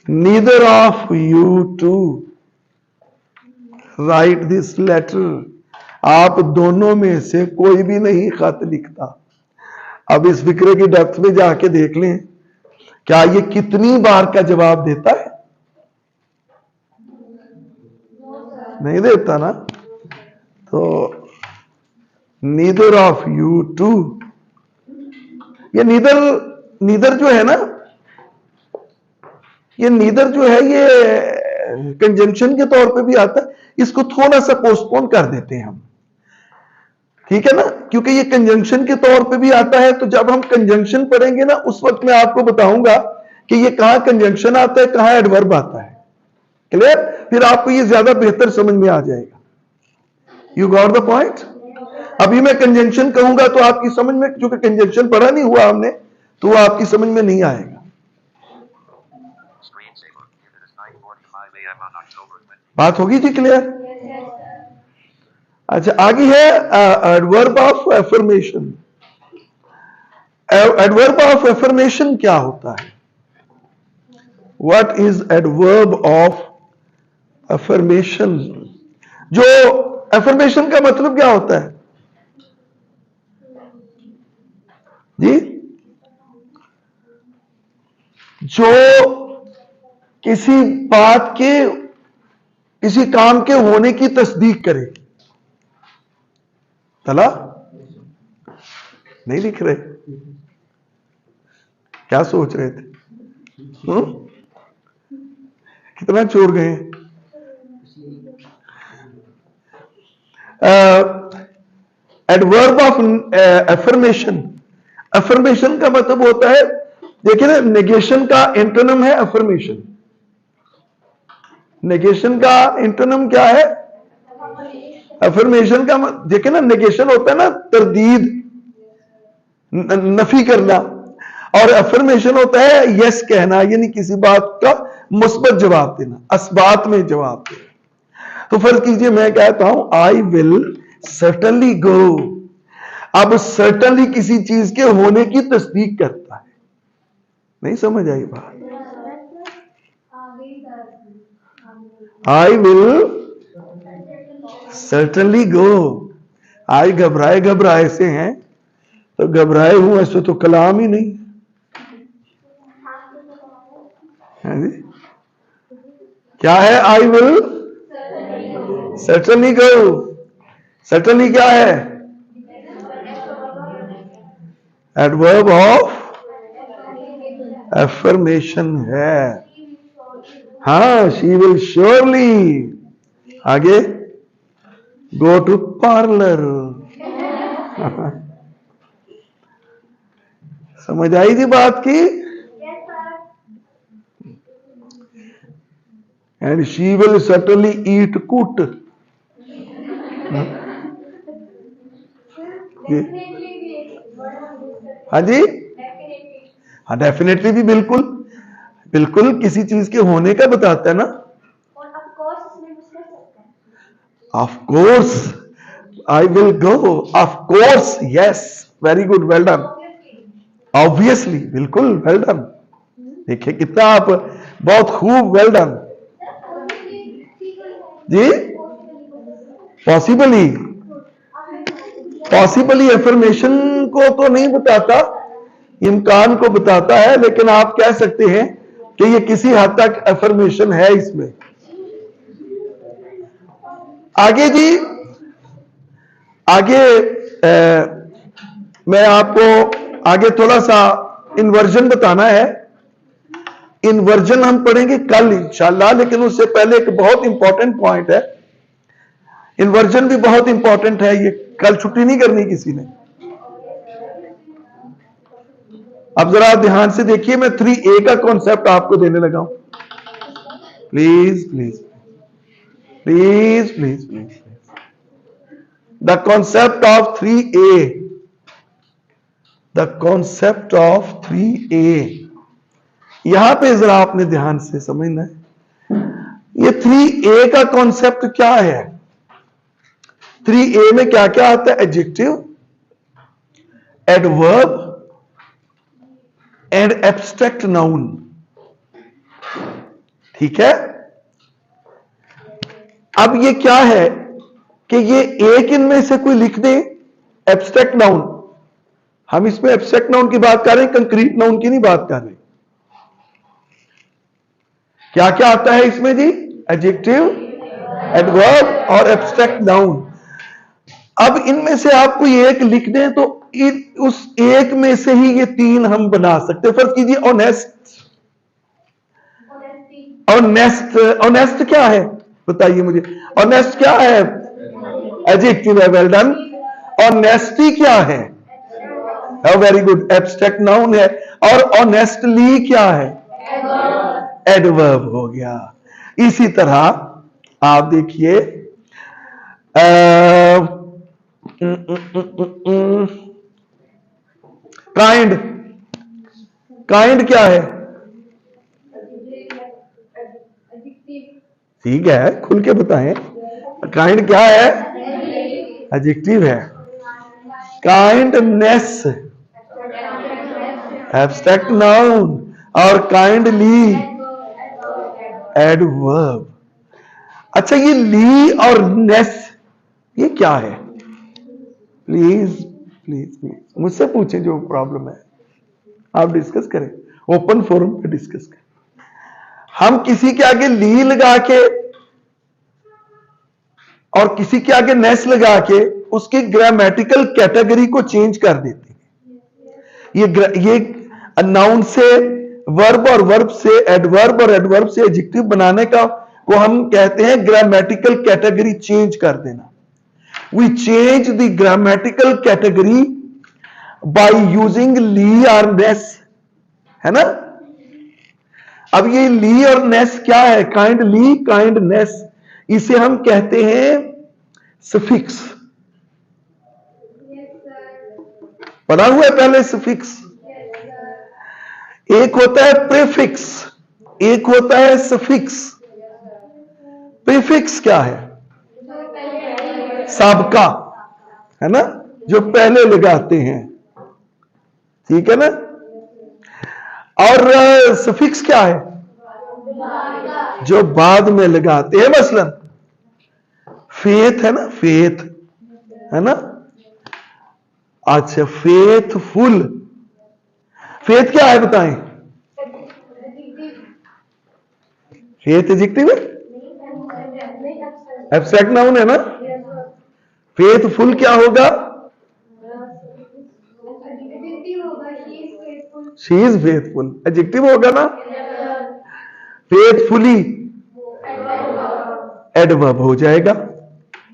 neither of you to write this letter. आप दोनों में से कोई भी नहीं खत लिखता। अब इस फिक्रे की डेप्थ में जाके देख लें, क्या ये कितनी बार का जवाब देता है? नहीं देता ना। तो नीदर ऑफ यू टू, ये नीदर जो है ना, ये नीदर जो है ये कंजंक्शन के तौर पे भी आता है। इसको थोड़ा सा पोस्टपोन कर देते हैं हम, ठीक है ना, क्योंकि ये कंजंक्शन के तौर पे भी आता है। तो जब हम कंजंक्शन पढ़ेंगे ना, उस वक्त मैं आपको बताऊंगा कि ये कहां कंजंक्शन आता है, कहां एडवर्ब आता है, क्लियर। फिर आपको ये ज्यादा बेहतर समझ में आ जाएगा। You got the point. अभी मैं कंजंक्शन कहूंगा तो आपकी समझ में, क्योंकि कंजंक्शन पढ़ा नहीं हुआ हमने, तो वो आपकी समझ में नहीं आएगा। बात होगी जी, क्लियर। अच्छा, आगे है adverb of affirmation. Adverb of affirmation क्या होता है? What is adverb of affirmation? जो एफर्मेशन का मतलब क्या होता है जी? जो किसी बात के, किसी काम के होने की तस्दीक करे। तला नहीं लिख रहे, क्या सोच रहे थे? कितना चोर गए? Adverb of affirmation. एफर्मेशन का मतलब होता है, देखिए ना, नेगेशन का एंटोनिम है एफर्मेशन। नेगेशन का एंटोनिम क्या है? एफर्मेशन का देखिए ना, नेगेशन होता है ना तरदीद, नफी करना, और एफर्मेशन होता है यस कहना, यानी किसी बात का मुस्बत जवाब देना, असबात में जवाब देना। तो फर्ज कीजिए मैं कहता हूं आई विल सर्टनली गो। अब सर्टनली किसी चीज के होने की तस्दीक करता है। नहीं समझ आई बात? I will certainly go. आई घबराए घबराए से हैं, तो घबराए हुए ऐसे तो कलाम ही नहीं है जी। क्या है? I will certainly go. Certainly क्या है? एडवर्ब ऑफ एफर्मेशन है। हाँ, शी विल श्योरली। आगे गो टू पार्लर। समझ आई थी बात की? एंड शी विल सर्टनली ईट कुट। हाँ जी, हाँ डेफिनेटली भी बिल्कुल बिल्कुल किसी चीज के होने का बताता है ना। Of course I will go. Of course, yes, very good, well done. Obviously, बिल्कुल, वेल डन। देखिए कितना आप बहुत खूब, वेल डन जी। पॉसिबली एफर्मेशन को तो नहीं बताता, इम्कान को बताता है, लेकिन आप कह सकते हैं कि ये किसी हद तक अफर्मेशन है इसमें। आगे जी, आगे मैं आपको आगे थोड़ा सा इन्वर्जन बताना है। इन्वर्जन हम पढ़ेंगे कल इंशाल्लाह, लेकिन उससे पहले एक बहुत इंपॉर्टेंट पॉइंट है। इन्वर्जन भी बहुत इंपॉर्टेंट है, ये कल छुट्टी नहीं करनी किसी ने। अब जरा ध्यान से देखिए, मैं 3A का कॉन्सेप्ट आपको देने लगा हूं। Please please please please please the concept of 3A, the concept of 3A। यहां पे जरा आपने ध्यान से समझना है, ये 3A का कॉन्सेप्ट क्या है। 3A में क्या क्या आता है? Adjective, adverb and abstract noun. ठीक है, अब ये क्या है कि ये एक इनमें से कोई लिख दे, एब्स्ट्रैक्ट नाउन। हम इसमें एब्स्ट्रैक्ट नाउन की बात कर रहे हैं, कंक्रीट नाउन की नहीं बात कर रहे। क्या क्या आता है इसमें जी? एडजेक्टिव, एडवर्ब और एब्स्ट्रैक्ट नाउन। अब इनमें से आप कोई एक लिख दें तो उस एक में से ही ये तीन हम बना सकते हैं। फर्ज कीजिए ऑनेस्ट। ऑनेस्ट, ऑनेस्ट क्या है बताइए मुझे? ऑनेस्ट क्या है? एडजेक्टिव है, वेल डन। ऑनेस्टी क्या है? वेरी गुड, एब्स्ट्रैक्ट नाउन है। और ऑनेस्टली क्या है? एडवर्ब हो गया। इसी तरह आप देखिए, काइंड, काइंड क्या है? ठीक है, खुल के बताएं, काइंड क्या है? एडजेक्टिव है। काइंडनेस एब्स्ट्रैक्ट नाउन और काइंडली एडवर्ब। अच्छा, ये ली और नेस ये क्या है? प्लीज प्लीज प्लीज मुझसे पूछें, जो प्रॉब्लम है आप डिस्कस करें, ओपन फोरम पे डिस्कस करें। हम किसी के आगे ली लगा के और किसी के आगे नेस लगा के उसकी ग्रामेटिकल कैटेगरी को चेंज कर देते हैं। ये नाउन से वर्ब और वर्ब से एडवर्ब और एडवर्ब से एडजेक्टिव बनाने का को हम कहते हैं ग्रामेटिकल कैटेगरी चेंज कर देना। We change the grammatical category by using ly और नेस, है ना। अब ये ली और नेस क्या है? काइंड ली, काइंड नेस, इसे हम कहते हैं सफिक्स। पढ़ा हुआ है पहले सफिक्स। एक होता है प्रीफिक्स, एक होता है सफिक्स। प्रीफिक्स क्या है? साबका, है ना, जो पहले लगाते हैं, ठीक है ना। और सफिक्स क्या है? जो बाद में लगाते हैं। मसलन फेथ है ना, फेथ है ना। अच्छा, फेथफुल, फेथ क्या है बताएं? फेथ एडजेक्टिव है, एब्स्ट्रैक्ट नाउन है ना। फेथफुल क्या होगा? शी इज फेथफुल, एडजेक्टिव होगा ना। फेथफुली एडवर्ब हो जाएगा।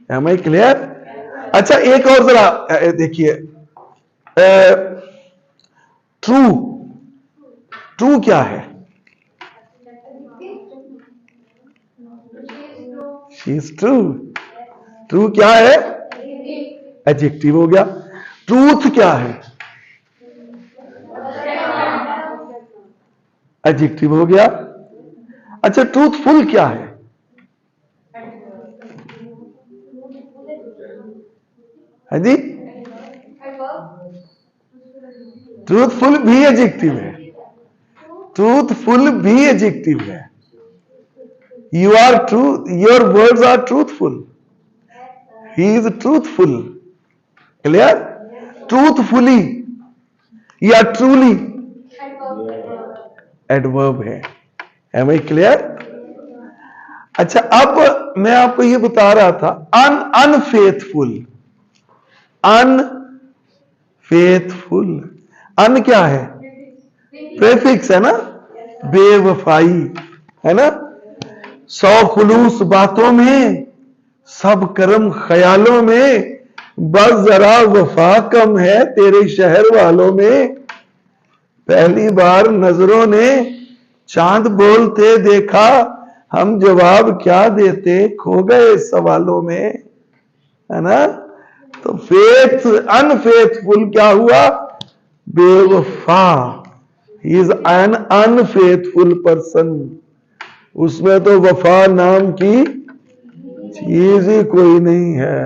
Am I clear? अच्छा, एक और जरा देखिए, ट्रू, ट्रू क्या है? शी इज ट्रू, ट्रू क्या है? एडजेक्टिव हो गया। ट्रूथ क्या है? एडजेक्टिव हो गया। अच्छा, ट्रूथफुल क्या है? है जी, ट्रूथफुल भी एडजेक्टिव है, ट्रूथफुल भी एडजेक्टिव है। You are true, your words are truthful, he is truthful. Clear? Truthfully या ट्रूली एडवर्ब है। Am I clear? अच्छा, अब मैं आपको ये बता रहा था अनफेथफुल। अनफेथफुल, अन क्या है? प्रेफिक्स है ना, बेवफाई है ना। सौ खुलूस बातों में, सब कर्म ख्यालों में, बस जरा वफा कम है तेरे शहर वालों में। पहली बार नजरों ने चांद बोलते देखा, हम जवाब क्या देते खो गए सवालों में, है ना। तो फेथ, अनफेथफुल क्या हुआ? बेवफा। He is an unfaithful person. उसमें तो वफा नाम की चीज ही कोई नहीं है।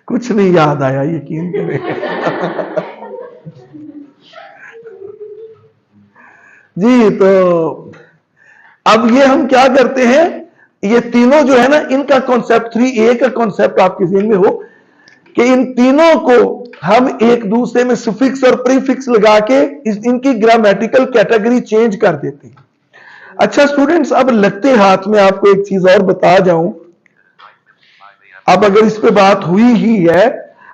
कुछ नहीं याद आया, यकीन करें। जी, तो अब ये हम क्या करते हैं, ये तीनों जो है ना, इनका कॉन्सेप्ट 3A का कॉन्सेप्ट आपके ज़हन में हो कि इन तीनों को हम एक दूसरे में सुफिक्स और प्रीफिक्स लगा के इनकी ग्रामेटिकल कैटेगरी चेंज कर देते हैं। अच्छा स्टूडेंट्स, अब लगते हाथ में आपको एक चीज और बता जाऊं। अब अगर इस पे बात हुई ही है,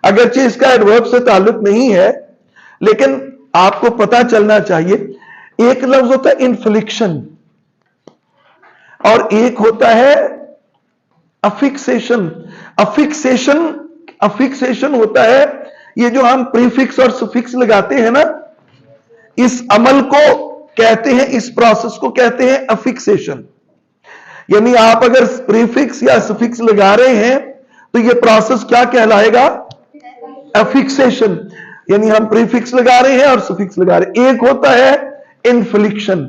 अगरचे इसका एडवर्ब से ताल्लुक नहीं है, लेकिन आपको पता चलना चाहिए। एक लफ्ज होता है इन्फ्लिक्शन और एक होता है अफिक्सेशन। अफिक्सेशन होता है ये जो हम प्रीफिक्स और सुफिक्स लगाते हैं ना, इस अमल को कहते हैं, इस प्रोसेस को कहते हैं अफिक्सेशन। यानी आप अगर प्रीफिक्स या सुफिक्स लगा रहे हैं तो ये प्रोसेस क्या कहलाएगा? अफिक्सेशन। यानी हम प्रीफिक्स लगा रहे हैं और सुफिक्स लगा रहे हैं। एक होता है इन्फ्लिक्शन।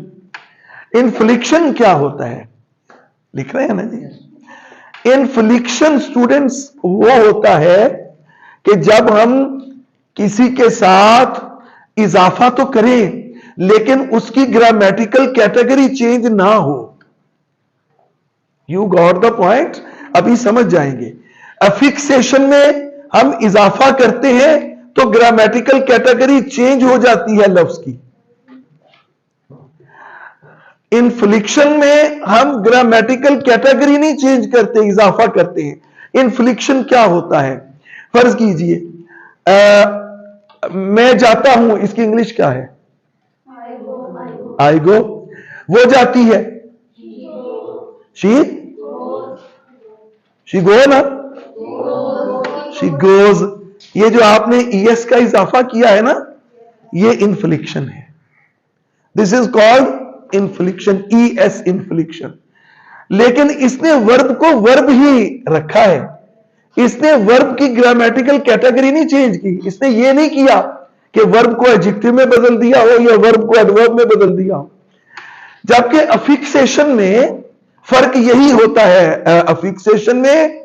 इन्फ्लिक्शन क्या होता है? लिख रहे हैं ना जी। इन्फ्लिक्शन स्टूडेंट्स वो होता है कि जब हम किसी के साथ इजाफा तो करें लेकिन उसकी ग्रामेटिकल कैटेगरी चेंज ना हो। You got the point? अभी समझ जाएंगे। अफिक्सेशन में हम इजाफा करते हैं तो ग्रामेटिकल कैटेगरी चेंज हो जाती है लफ्ज की। इन्फ्लिक्शन में हम ग्रामेटिकल कैटेगरी नहीं चेंज करते, इजाफा करते हैं। इन्फ्लिक्शन क्या होता है? फर्ज कीजिए मैं जाता हूं, इसकी इंग्लिश क्या है? आई गो। वो जाती है, शी गो ना, शी गोज। ये जो आपने ईएस का इजाफा किया है ना, ये इन्फ्लिक्शन है। This is called inflection, ES inflection. लेकिन इसने वर्ब को वर्ब ही रखा है, इसने वर्ब की ग्रामेटिकल कैटेगरी नहीं चेंज की। इसने ये नहीं किया कि वर्ब को एडजेक्टिव में बदल दिया हो या वर्ब को एडवर्ब में बदल दिया हो। जबकि अफिक्सेशन में फर्क यही होता है, अफिक्सेशन में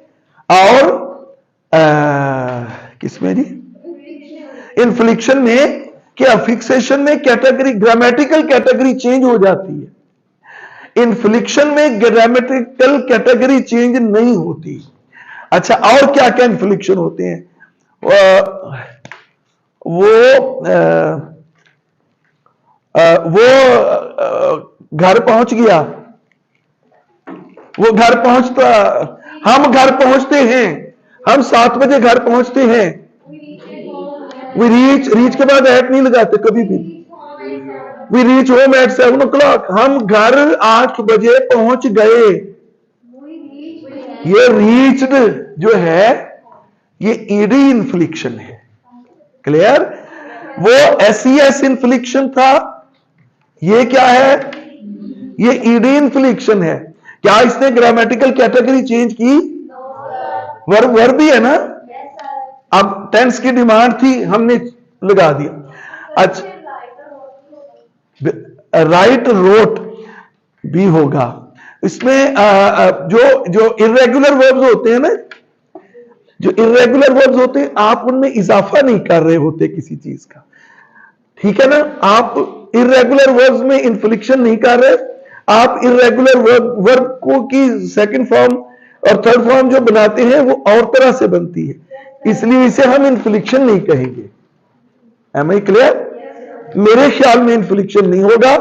और किसमें जी? इन्फ्लिक्शन में। कि अफिक्सेशन में कैटेगरी, ग्रामेटिकल कैटेगरी चेंज हो जाती है, इन्फ्लिक्शन में ग्रामेटिकल कैटेगरी चेंज नहीं होती। अच्छा, और क्या क्या इन्फ्लिक्शन होते हैं? वो घर पहुंच गया, वो घर पहुंचता, हम घर पहुंचते हैं, हम 7 बजे घर पहुंचते हैं। वी रीच के बाद एट नहीं लगाते कभी भी। We reach home at 7 o'clock। हम घर 8 बजे पहुंच गए। ये रीच्ड जो है ये ईडी इन्फ्लिक्शन है। क्लियर? वो एसईएस इन्फ्लिक्शन था, ये क्या है? ये ईडी इन्फ्लिक्शन है। क्या इसने ग्रामेटिकल कैटेगरी चेंज की? वर्ब भी है ना। अब टेंस की डिमांड थी, हमने लगा दिया। अच्छा, राइट रोट भी होगा इसमें। जो इर्रेगुलर वर्ब्स होते हैं ना, जो इर्रेगुलर वर्ब्स होते हैं, आप उनमें इजाफा नहीं कर रहे होते किसी चीज का, ठीक है ना। आप इर्रेगुलर वर्ब्स में इन्फ्लिक्शन नहीं कर रहे, आप इर्रेगुलर वर्ब को की सेकंड फॉर्म और थर्ड फॉर्म जो बनाते हैं वो और तरह से बनती है, इसलिए इसे हम इन्फ्लिक्शन नहीं कहेंगे। Am I clear? मेरे ख्याल में इन्फ्लिक्शन नहीं होगा,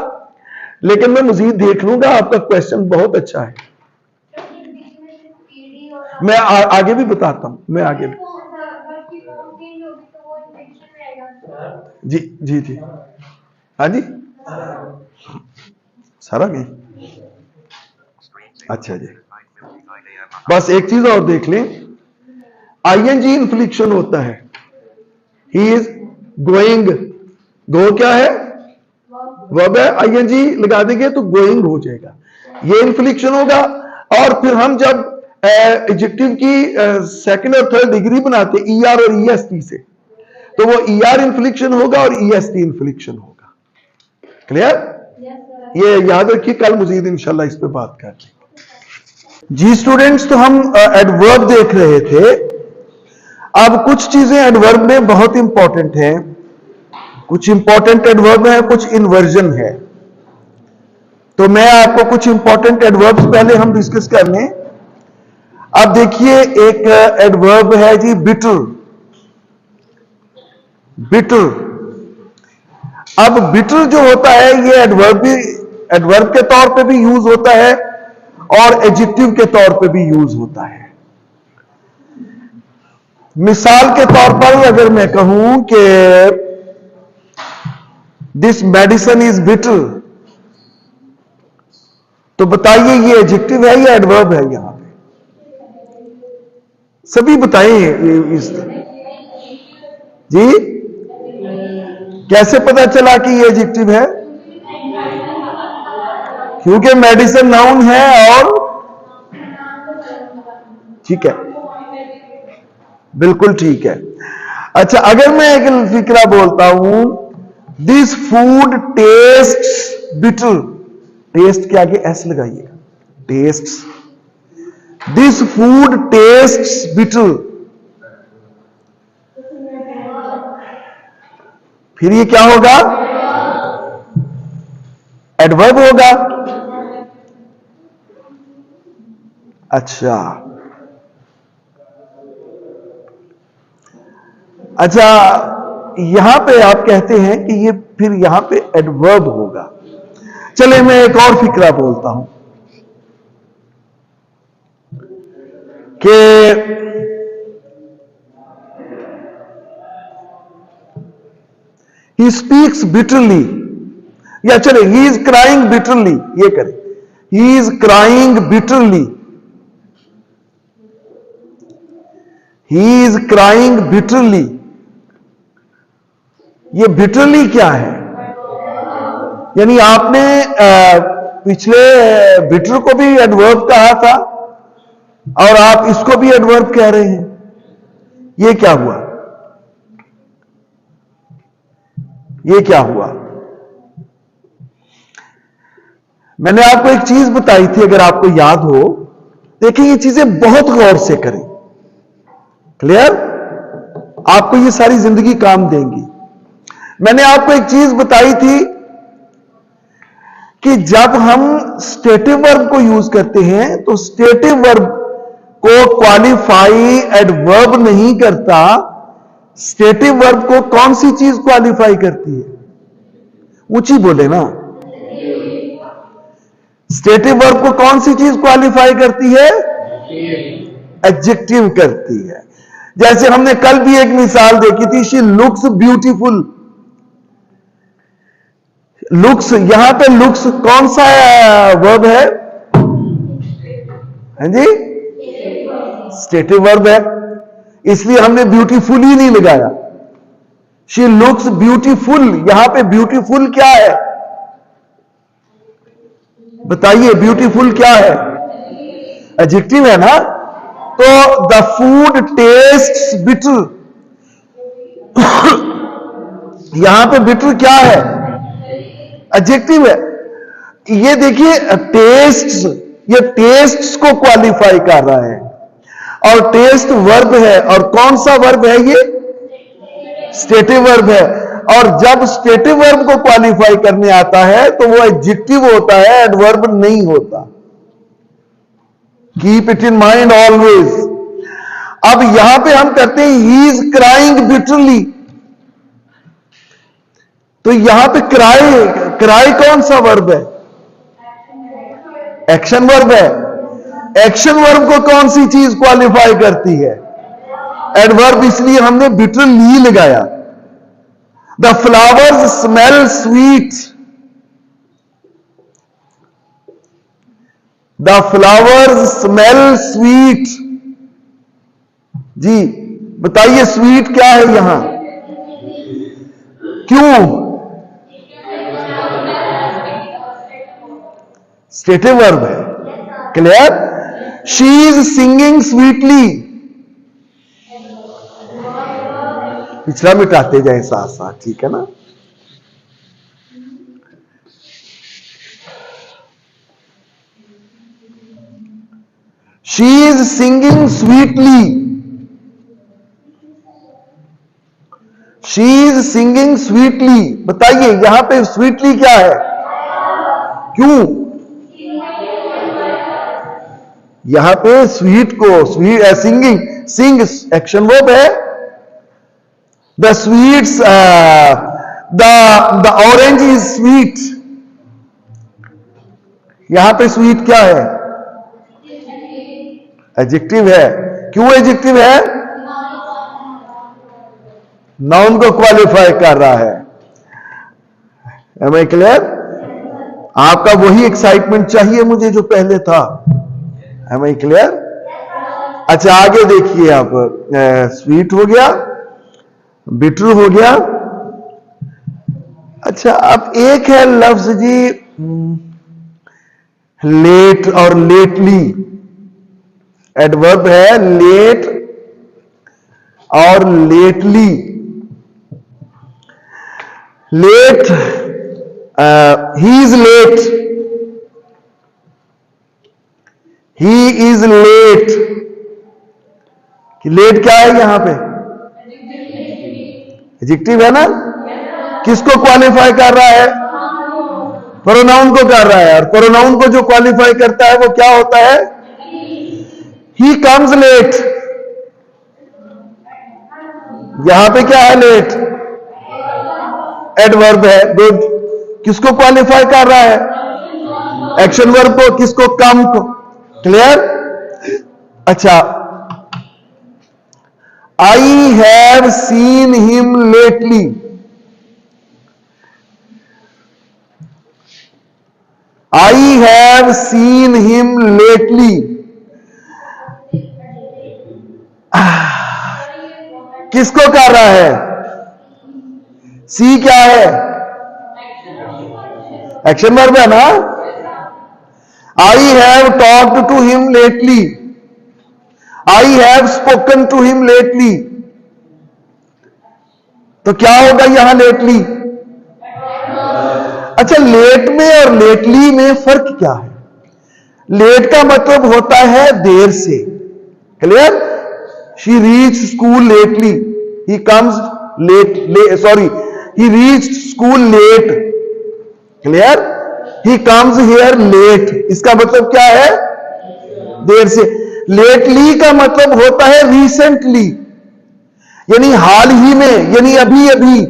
लेकिन मैं मजीद देख लूंगा। आपका क्वेश्चन बहुत अच्छा है, मैं आगे भी बताता हूं, मैं आगे भी। जी जी जी, हाँ जी, सारा गई। अच्छा जी, बस एक चीज और देख लें, आईएनजी इन्फ्लिक्शन होता है। ही इज गोइंग, गो क्या है? वर्ब है, आईएनजी लगा देंगे तो गोइंग हो जाएगा, ये इन्फ्लिक्शन होगा। और फिर हम जब एडजेक्टिव की सेकंड और थर्ड डिग्री बनाते हैं ईआर और ईएसटी से, तो वो ईआर इन्फ्लिक्शन होगा और ईएसटी इन्फ्लिक्शन होगा। क्लियर? ये याद रखिए, कल मजीद इंशाल्लाह इस पे बात करते हैं। जी स्टूडेंट्स, तो हम एडवर्ब देख रहे थे। अब कुछ चीजें एडवर्ब में बहुत इंपॉर्टेंट हैं, कुछ इंपॉर्टेंट एडवर्ब है, कुछ इन्वर्जन है। तो मैं आपको कुछ इंपॉर्टेंट एडवर्ब्स पहले हम डिस्कस कर लें। अब देखिए, एक एडवर्ब है जी बिटर। बिटर, अब बिटर जो होता है ये एडवर्ब के तौर पे भी यूज होता है और एडजेक्टिव के तौर पे भी यूज होता है। मिसाल के तौर पर अगर मैं कहूं कि दिस मेडिसिन इज बिटर, तो बताइए ये एडजेक्टिव है या एडवर्ब है? यहां पे सभी बताइए इस जी, कैसे पता चला कि ये एडजेक्टिव है? क्योंकि मेडिसिन नाउन है और ठीक है, बिल्कुल ठीक है। अच्छा, अगर मैं एक फिक्रा बोलता हूं, this food taste bitter, taste के आगे एस लगाइएगा, taste, this food taste bitter, फिर ये क्या होगा? एडवर्ब होगा। अच्छा अच्छा, यहां पे आप कहते हैं कि ये फिर यहां पे एडवर्ब होगा। चले मैं एक और फिक्रा बोलता हूं कि ही स्पीक्स बिटरली, या चले ही इज क्राइंग बिटरली, ये करें, he is crying bitterly, he is crying bitterly. ये बिटरली क्या है? यानी आपने पिछले बिटर को भी एडवर्ब कहा था और आप इसको भी एडवर्ब कह रहे हैं, ये क्या हुआ? ये क्या हुआ? मैंने आपको एक चीज बताई थी, अगर आपको याद हो, देखिए ये चीजें बहुत गौर से करें। क्लियर? आपको ये सारी जिंदगी काम देंगी। मैंने आपको एक चीज बताई थी कि जब हम स्टेटिव वर्ब को यूज करते हैं तो स्टेटिव वर्ब को क्वालिफाई एडवर्ब नहीं करता। स्टेटिव वर्ब को कौन सी चीज क्वालिफाई करती है? ऊंची बोले ना। स्टेटिव वर्ब को कौन सी चीज क्वालिफाई करती है? एडजेक्टिव करती है। जैसे हमने कल भी एक मिसाल देखी थी, शी लुक्स ब्यूटीफुल। लुक्स, यहां पे लुक्स कौन सा वर्ब है? हाँ जी, स्टेटिव वर्ब है, इसलिए हमने ब्यूटीफुल ही नहीं लगाया। शी लुक्स ब्यूटीफुल, यहां पे ब्यूटीफुल क्या है? बताइए, ब्यूटीफुल क्या है? एडजेक्टिव है ना। तो द फूड टेस्ट्स बिटर, यहां पे बिटर क्या है? एडजेक्टिव है। ये देखिए टेस्ट्स, ये टेस्ट्स को क्वालिफाई कर रहा है और टेस्ट वर्ब है, और कौन सा वर्ब है ये? स्टेटिव वर्ब है। और जब स्टेटिव वर्ब को क्वालिफाई करने आता है तो वो एडजेक्टिव होता है, एडवर्ब नहीं होता। Keep it in mind always. अब यहां पे हम करते हैं ही इज क्राइंग बिटरली, तो यहां पे क्राई, क्राई कौन सा वर्ब है? एक्शन वर्ब है। एक्शन वर्ब को कौन सी चीज क्वालिफाई करती है? एडवर्ब, इसलिए हमने बिटरली लगाया। The flowers smell sweet, the flowers smell sweet. जी बताइए स्वीट क्या है यहां? क्यों? स्टेटिव वर्ब है। Clear? She is singing sweetly, पिछला मिटाते जाए साथ साथ, ठीक है ना? She is singing sweetly, she is singing sweetly. बताइए यहां पे स्वीटली क्या है? क्यों? यहां पे स्वीट को, स्वीट सिंगिंग, सिंग एक्शन वर्ब है। The sweets, the orange is sweet, यहां पे स्वीट क्या है? एडजेक्टिव है। क्यों एडजेक्टिव है? नाउन को क्वालिफाई कर रहा है। Am I clear? आपका वही एक्साइटमेंट चाहिए मुझे जो पहले था। Am I clear? अच्छा आगे देखिए, आप स्वीट हो गया, बिटर हो गया। अच्छा अब एक है लफ्ज जी लेट और लेटली। एडवर्ब है लेट और lately. Late, he is late, he is late. Late क्या है यहां पे? एडजेक्टिव है ना? किसको क्वालिफाई कर रहा है? प्रोनाउन को कर रहा है, और प्रोनाउन को जो क्वालिफाई करता है वो क्या होता है? He comes late. यहां पे क्या है? लेट एडवर्ब है। गुड। किसको क्वालिफाई कर रहा है? एक्शन वर्ब को। किसको? कम को। क्लियर? अच्छा, आई have seen him lately. I have seen him lately. किसको कर रहा है? सी क्या है? एक्शन वर्ब है ना? I have talked to him lately, I have spoken to him lately. तो क्या होगा यहां लेटली? अच्छा, लेट में और लेटली में फर्क क्या है? लेट का मतलब होता है देर से। Clear? She reach school lately, he comes late, sorry, he reach school late. Clear? He comes here late, इसका मतलब क्या है? देर से। लेटली का मतलब होता है रिसेंटली, यानी हाल ही में, यानी अभी अभी।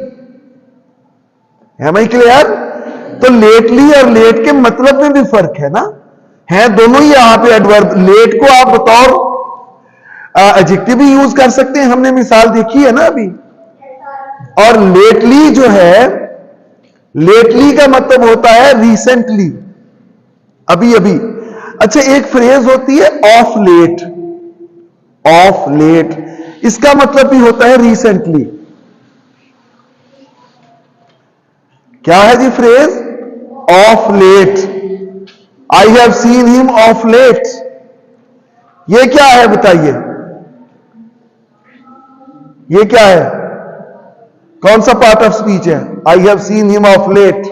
है भाई क्लियर? तो लेटली और लेट के मतलब में भी फर्क है ना? है दोनों ही यहां पे एडवर्ब। लेट को आप बतौर एडजेक्टिव भी यूज कर सकते हैं, हमने मिसाल देखी है ना अभी। और लेटली जो है, लेटली का मतलब होता है रिसेंटली, अभी अभी। अच्छा, एक फ्रेज होती है ऑफ लेट, ऑफ लेट, इसका मतलब भी होता है रिसेंटली। क्या है जी phrase? Of late. I have seen him of late, ये क्या है बताइए? ये क्या है? कौन सा पार्ट ऑफ स्पीच है? I have seen him of late.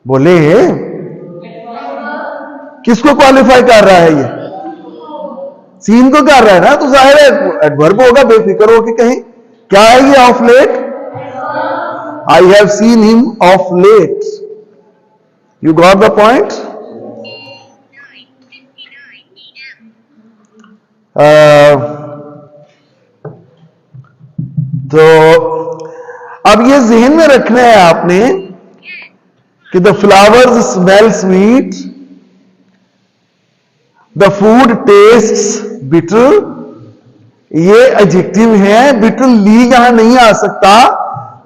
बोले किसको क्वालिफाई कर रहा है? ये सीन को कर रहा है ना, तो जाहिर है एडवर्ब होगा, बेफिक्र होके कहीं। क्या है ये of late? I have seen him of late. You got the point? तो अब ये जहन में रखना है आपने कि the flowers smell sweet, the food tastes bitter, ये एडजेक्टिव है, बिटरली यहां नहीं आ सकता,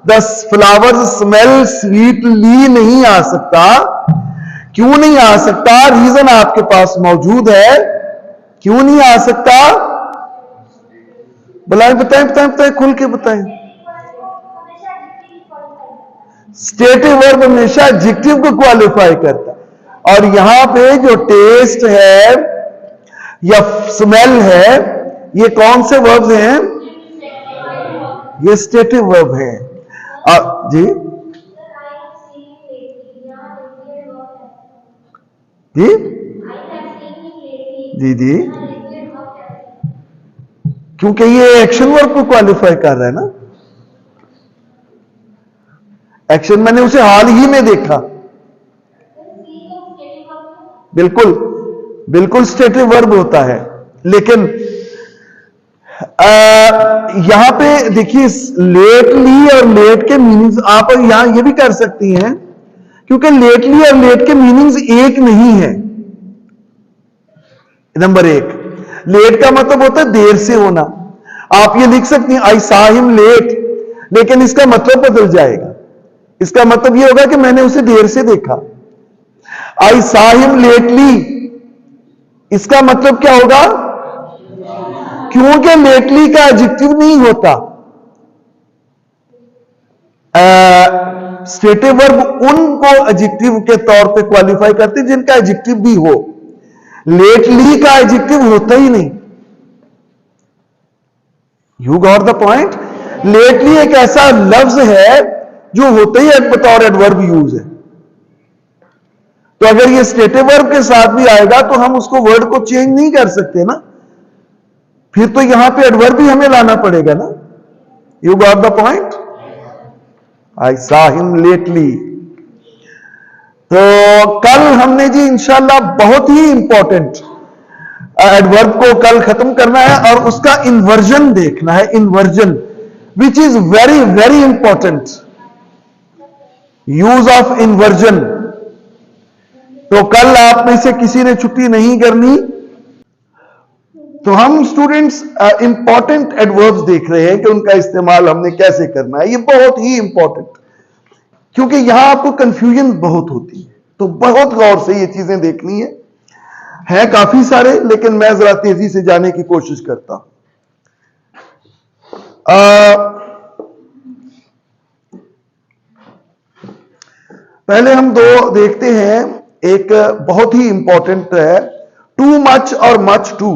द फ्लावर्स स्मेल स्वीटली नहीं आ सकता। क्यों नहीं आ सकता? रीजन आपके पास मौजूद है। क्यों नहीं आ सकता? बताएं बताएं बताएं बताएं, खुल के बताएं। स्टेटिव वर्ब हमेशा एडजेक्टिव को क्वालिफाई करता है, और यहां पे जो टेस्ट है या स्मेल है, ये कौन से वर्ब्स हैं? ये स्टेटिव वर्ब है। जी जी जी जी, क्योंकि ये एक्शन वर्ब को क्वालिफाई कर रहा है ना। एक्शन मैंने उसे हाल ही में देखा। बिल्कुल बिल्कुल स्टेटिव वर्ब होता है, लेकिन यहां पे देखिए लेटली और लेट के मीनिंग्स आप यहां ये भी कर सकती हैं, क्योंकि लेटली और लेट के मीनिंग्स एक नहीं है। नंबर एक, लेट का मतलब होता है देर से होना। आप ये लिख सकती हैं आई सॉ हिम लेट, लेकिन इसका मतलब बदल जाएगा। इसका मतलब ये होगा कि मैंने उसे देर से देखा। आई सॉ हिम लेटली, इसका मतलब क्या होगा? क्योंकि लेटली का एडजेक्टिव नहीं होता। स्टेटिव वर्ब उनको एडजेक्टिव के तौर पे क्वालिफाई करते जिनका एडजेक्टिव भी हो। लेटली का एडजेक्टिव होता ही नहीं। You got the point? Lately एक ऐसा लफ्ज है जो होता ही बतौर एडवर्ब यूज है। तो अगर ये स्टेटिव वर्ब के साथ भी आएगा तो हम उसको वर्ड को चेंज नहीं कर सकते ना, फिर तो यहां पे एडवर्ब भी हमें लाना पड़ेगा ना। You got the point? I saw him lately. तो कल हमने जी इंशाल्लाह बहुत ही इंपॉर्टेंट एडवर्ब को कल खत्म करना है और उसका इन्वर्जन देखना है। Inversion which is very very important, use of inversion. तो कल आप में से किसी ने छुट्टी नहीं करनी, तो हम स्टूडेंट्स इंपॉर्टेंट एडवर्ब्स देख रहे हैं कि उनका इस्तेमाल हमने कैसे करना है। ये बहुत ही इंपॉर्टेंट, क्योंकि यहां आपको कंफ्यूजन बहुत होती है, तो बहुत गौर से ये चीजें देखनी है काफी सारे, लेकिन मैं जरा तेजी से जाने की कोशिश करता हूं। पहले हम दो देखते हैं। एक बहुत ही इंपॉर्टेंट है, टू मच और much too.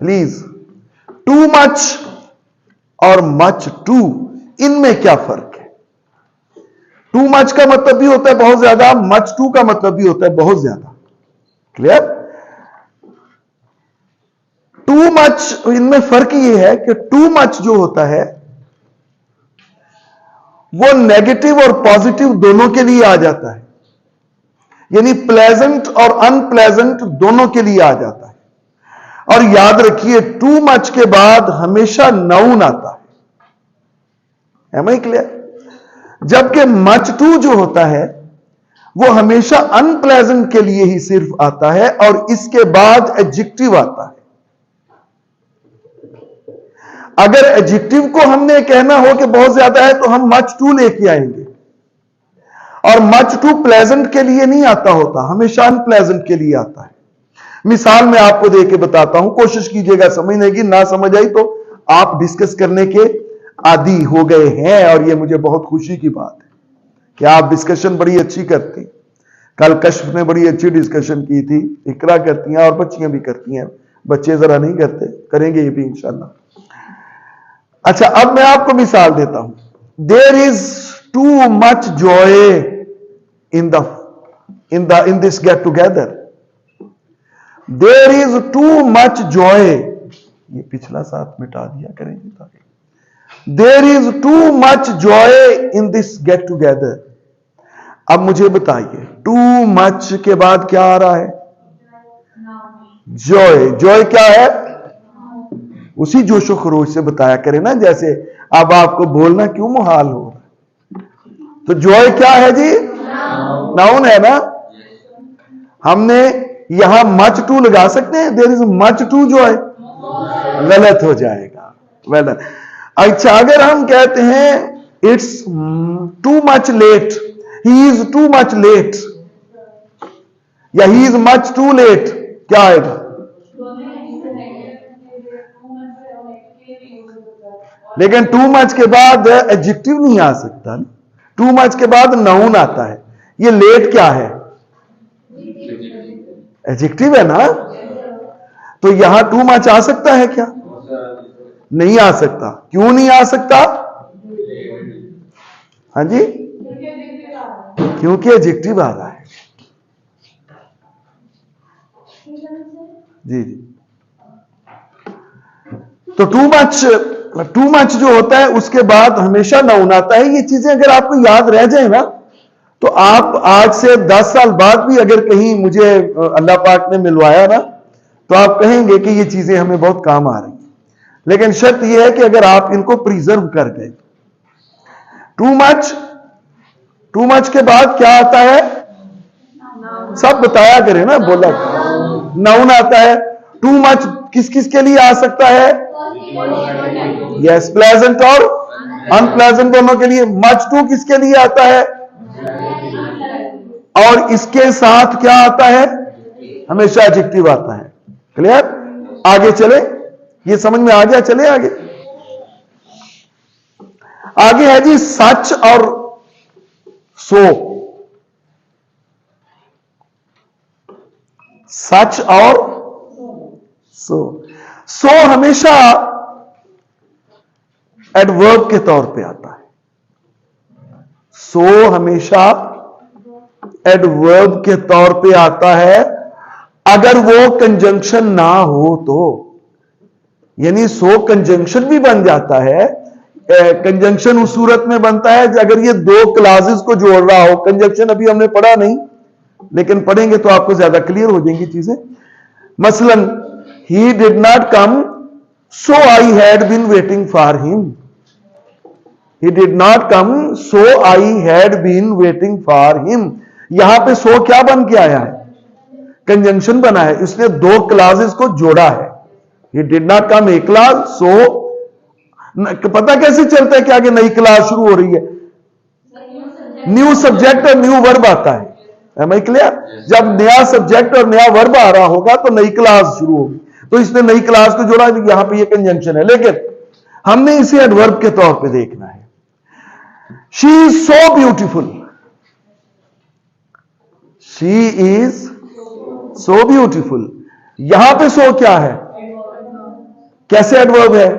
Please, too much और मच टू, इनमें क्या फर्क है? टू मच का मतलब भी होता है बहुत ज्यादा, मच टू का मतलब भी होता है बहुत ज्यादा। क्लियर? टू मच, इनमें फर्क यह है कि टू मच जो होता है वो नेगेटिव और पॉजिटिव दोनों के लिए आ जाता है, यानी प्लेजेंट और अनप्लेजेंट दोनों के लिए आ जाता है। और याद रखिए टू मच के बाद हमेशा नाउन आता है। Am I clear? जबकि मच टू जो होता है वो हमेशा अनप्लेजेंट के लिए ही सिर्फ आता है और इसके बाद एडजेक्टिव आता है। अगर एडजेक्टिव को हमने कहना हो कि बहुत ज्यादा है तो हम मच टू लेके आएंगे, और मच टू प्लेजेंट के लिए नहीं आता होता, हमेशा अनप्लेजेंट के लिए आता है। मिसाल मैं आपको दे के बताता हूं, कोशिश कीजिएगा समझने की। ना समझ आई तो आप डिस्कस करने के आदी हो गए हैं, और यह मुझे बहुत खुशी की बात है कि आप डिस्कशन बड़ी अच्छी करती। कल कश्फ ने बड़ी अच्छी डिस्कशन की थी, इकरा करती हैं और बच्चियां भी करती हैं, बच्चे जरा नहीं करते, करेंगे ये भी इंशाल्लाह। अच्छा, अब मैं आपको मिसाल देता हूं। There is too much joy in this get together. There is too much joy, ये पिछला साथ मिटा दिया करेंगे ताकि। There is too much joy in this get together. अब मुझे बताइए टू मच के बाद क्या आ रहा है? जॉय, जॉय क्या है? उसी जोशो खरोश से बताया करें ना, जैसे अब आपको बोलना क्यों मुहाल हो रहा है? तो जॉय क्या है जी? नाउन है ना। हमने यहां मच टू लगा सकते हैं, there is much too joy, गलत हो जाएगा। वेल, अच्छा अगर हम कहते हैं it's too much late, he is too much late, या he is much too late, क्या आएगा? लेकिन टू मच के बाद एडजेक्टिव नहीं आ सकता। टू मच के बाद नाउन आता है। ये लेट क्या है? एडजेक्टिव है ना। तो यहां टू मच आ सकता है क्या? नहीं आ सकता। क्यों नहीं आ सकता? हाँ जी, क्योंकि एडजेक्टिव आ रहा है। जी जी। तो टू मच जो होता है उसके बाद हमेशा नाउन आता है। ये चीजें अगर आपको याद रह जाए ना, तो आप आज से 10 साल बाद भी अगर कहीं मुझे अल्लाह पाक ने मिलवाया ना, तो आप कहेंगे कि ये चीजें हमें बहुत काम आ रही हैं। लेकिन शर्त यह है कि अगर आप इनको प्रिजर्व कर गए। टू मच के बाद क्या आता है? सब बताया करें ना, बोला नाउन आता है। टू मच किस किस के लिए आ सकता है? यस, प्लेजेंट और अनप्लेजेंट दोनों के लिए। मच टू किसके लिए आता है? और इसके साथ क्या आता है? हमेशा एडजेक्टिव आता है। क्लियर? आगे चले, ये समझ में आ गया? चले आगे। आगे है जी सच और सो। सच और सो हमेशा एडवर्ब के तौर पे आता है। सो हमेशा एडवर्ब के तौर पे आता है अगर वो कंजंक्शन ना हो तो। यानी सो कंजंक्शन भी बन जाता है। कंजंक्शन उस सूरत में बनता है अगर ये दो क्लासेस को जोड़ रहा हो। कंजंक्शन अभी हमने पढ़ा नहीं, लेकिन पढ़ेंगे तो आपको ज्यादा क्लियर हो जाएंगी चीजें। मसलन he did not come so I had been waiting for him. He did not come so I had been waiting for him. यहां पे सो क्या बन के आया है? कंजंक्शन बना है। इसने दो क्लासेस को जोड़ा है। ही डिड नॉट कम एक क्लास, सो पता कैसे चलता है कि आगे नई क्लास शुरू हो रही है? न्यू सब्जेक्ट और न्यू वर्ब आता है। Am I clear? जब नया सब्जेक्ट और नया वर्ब आ रहा होगा तो नई क्लास शुरू होगी। तो इसने नई क्लास को जोड़ा, यहां पे ये कंजंक्शन है। लेकिन हमने इसे एडवर्ब के तौर पे देखना है। She is so beautiful. She is so beautiful. यहां पे सो क्या है? कैसे एडवर्ब है?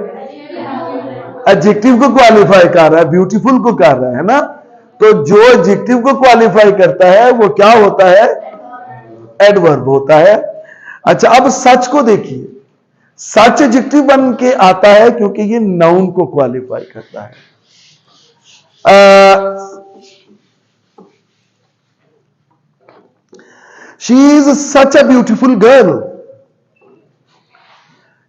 एडजेक्टिव को क्वालिफाई कर रहा है, ब्यूटीफुल को कर रहा है ना। तो जो एडजेक्टिव को क्वालिफाई करता है वो क्या होता है? एडवर्ब होता है। अच्छा, अब सच को देखिए। सच एडजेक्टिव बन के आता है क्योंकि ये नाउन को क्वालिफाई करता है। She is such a beautiful girl.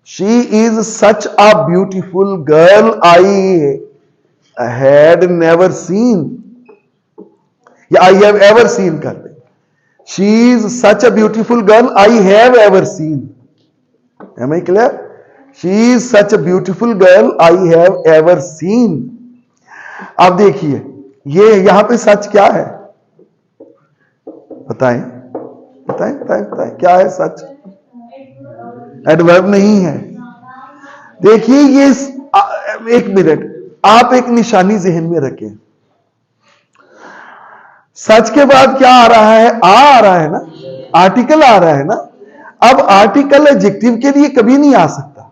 She is such a beautiful girl I had never seen. या I have ever seen कर दे। She is such a beautiful girl I have ever seen. Am I clear? She is such a beautiful girl I have ever seen. अब देखिए, ये यहां पे सच क्या है? बताएं बताएं बताएं बताएं, क्या है सच? एडवर्ब नहीं है। देखिए ये एक मिनट, आप एक निशानी जहन में रखें। सच के बाद क्या आ रहा है? आ रहा है ना, आर्टिकल आ रहा है ना। अब आर्टिकल एडजेक्टिव के लिए कभी नहीं आ सकता।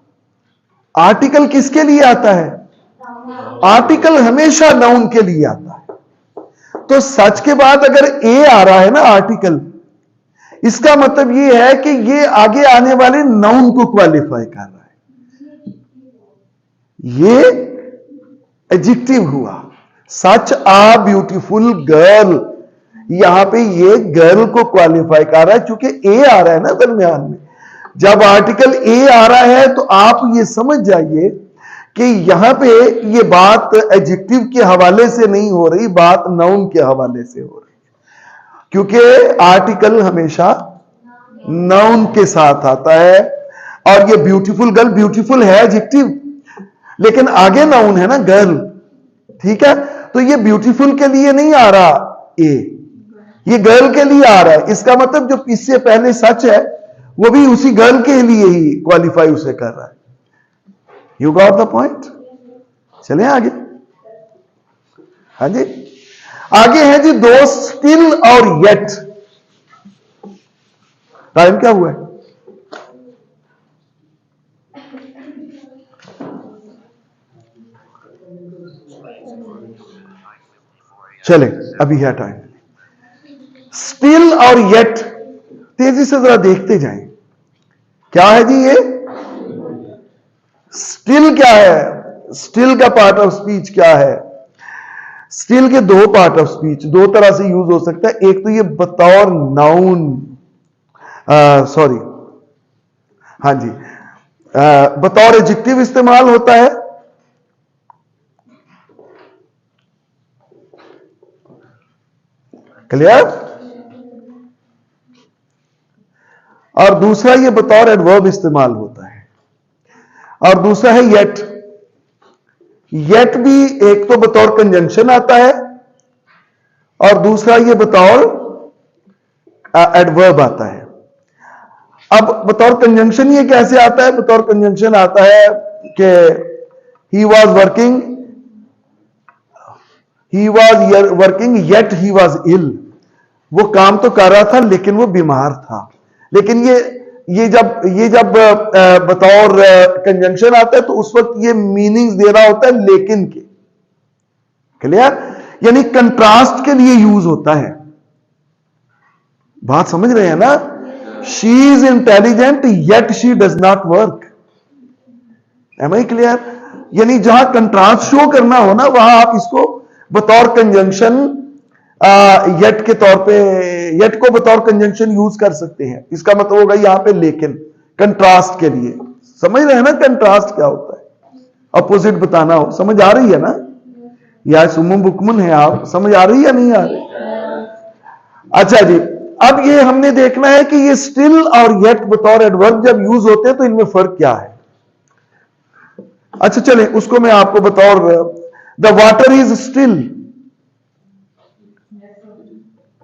आर्टिकल किसके लिए आता है? आर्टिकल हमेशा नाउन के लिए आता है। तो सच के बाद अगर ए आ रहा है ना आर्टिकल, इसका मतलब यह है कि ये आगे आने वाले नाउन को क्वालिफाई कर रहा है। ये एडजेक्टिव हुआ। सच आ ब्यूटीफुल गर्ल, यहां पे ये गर्ल को क्वालिफाई कर रहा है, चूंकि ए आ रहा है ना दरमियान में। जब आर्टिकल ए आ रहा है तो आप ये समझ जाइए कि यहां पे ये बात एडजेक्टिव के हवाले से नहीं हो रही, बात नाउन के हवाले से हो रही, क्योंकि आर्टिकल हमेशा नाउन के साथ आता है। और ये ब्यूटीफुल गर्ल, ब्यूटीफुल है एडजेक्टिव, लेकिन आगे नाउन है ना, गर्ल, ठीक है। तो ये ब्यूटीफुल के लिए नहीं आ रहा ए, ये गर्ल के लिए आ रहा है। इसका मतलब जो इससे पहले सच है वो भी उसी गर्ल के लिए ही क्वालिफाई उसे कर रहा है। You got the point? चलें आगे। हाँ जी, आगे है जी दो, स्टिल और येट। टाइम क्या हुआ है? चले, अभी है टाइम। स्टिल और येट, तेजी से जरा देखते जाएं। क्या है जी ये? स्टिल क्या है? स्टिल का पार्ट ऑफ स्पीच क्या है? स्टिल के दो पार्ट ऑफ स्पीच दो तरह से यूज हो सकता है। एक तो ये बतौर नाउन, सॉरी, हाँ जी, बतौर एडजेक्टिव इस्तेमाल होता है। क्लियर? और दूसरा ये बतौर एडवर्ब इस्तेमाल होता है। और दूसरा है येट। येट भी एक तो बतौर कंजंक्शन आता है और दूसरा ये बतौर एडवर्ब आता है। अब बतौर कंजंक्शन ये कैसे आता है? बतौर कंजंक्शन आता है कि he was working, yet he was ill. वो काम तो कर रहा था लेकिन वो बीमार था। लेकिन ये जब बतौर कंजंक्शन आता है तो उस वक्त ये मीनिंग्स दे रहा होता है लेकिन के। क्लियर? यानी कंट्रास्ट के लिए यूज होता है। बात समझ रहे हैं ना? She is intelligent yet she does not work. Am I clear? यानी जहां कंट्रास्ट शो करना हो ना, वहां आप इसको बतौर कंजंक्शन येट के तौर पे, येट को बतौर कंजंक्शन यूज कर सकते हैं। इसका मतलब होगा यहां पे लेकिन, कंट्रास्ट के लिए। समझ रहे हैं ना कंट्रास्ट क्या होता है? अपोजिट बताना हो। समझ आ रही है ना? या सुमुम बुकमुन है आप? समझ आ रही है नहीं आ रही? अच्छा जी, अब ये हमने देखना है कि ये स्टिल और येट बतौर एडवर्ब जब यूज होते हैं तो इनमें फर्क क्या है। अच्छा चले, उसको मैं आपको बतौर, द वाटर इज स्टिल,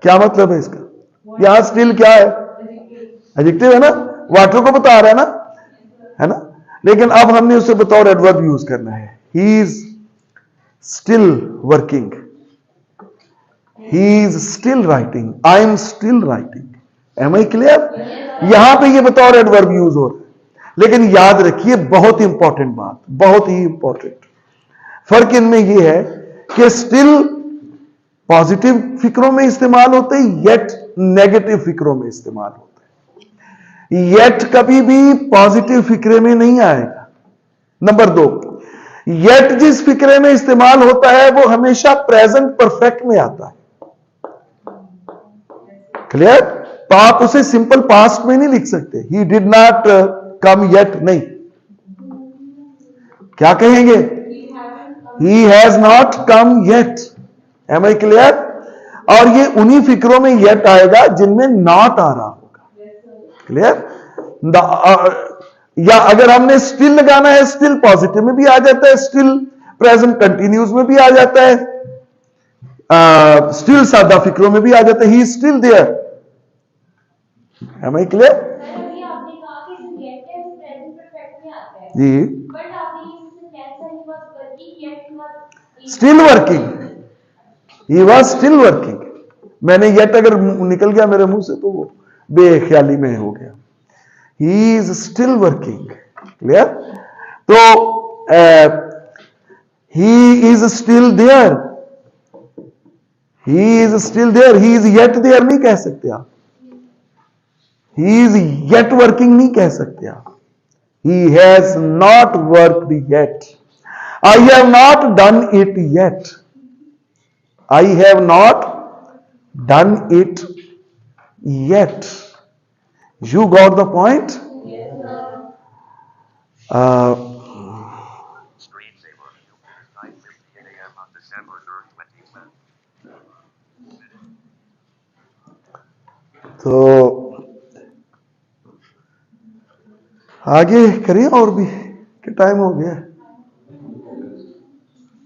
क्या मतलब है इसका? यहां स्टिल क्या है? एडजेक्टिव है ना, वाटर को बता रहा है ना। लेकिन अब हमने उसे बतौर एडवर्ब यूज करना है। He is still working, he is still writing, I am still writing. Am I clear? यहां पे ये बतौर एडवर्ब यूज हो रहा है। लेकिन याद रखिए, बहुत ही इंपॉर्टेंट बात, बहुत ही इंपॉर्टेंट फर्क इनमें यह है कि स्टिल पॉजिटिव फिक्रों में इस्तेमाल होते हैं, येट नेगेटिव फिक्रों में इस्तेमाल होते हैं। येट कभी भी पॉजिटिव फिक्रे में नहीं आएगा। नंबर दो, येट जिस फिक्रे में इस्तेमाल होता है वो हमेशा प्रेजेंट परफेक्ट में आता है। क्लियर? तो आप उसे सिंपल पास्ट में नहीं लिख सकते। He did not come yet, नहीं, क्या कहेंगे? He has not come yet. Am I clear? और ये उन्हीं फिक्रों में येट आएगा जिनमें नॉट आ रहा होगा। क्लियर? या अगर हमने स्टिल लगाना है, स्टिल पॉजिटिव में भी आ जाता है, स्टिल प्रेजेंट कंटिन्यूस में भी आ जाता है, स्टिल सादा फिक्रों में भी आ जाता है। He still there. Am I clear? जी, still working, he was still working. मैंने येट अगर निकल गया मेरे मुंह से तो वो बेख्याली में हो गया। He is still working. Clear? तो he is still there, he is still there, he is yet there नहीं कह सकते आप। ही इज येट वर्किंग नहीं कह सकते आप। He has not worked yet. I have not done it yet. I have not done it yet. You got the point? तो आगे करिए और भी कि टाइम हो गया?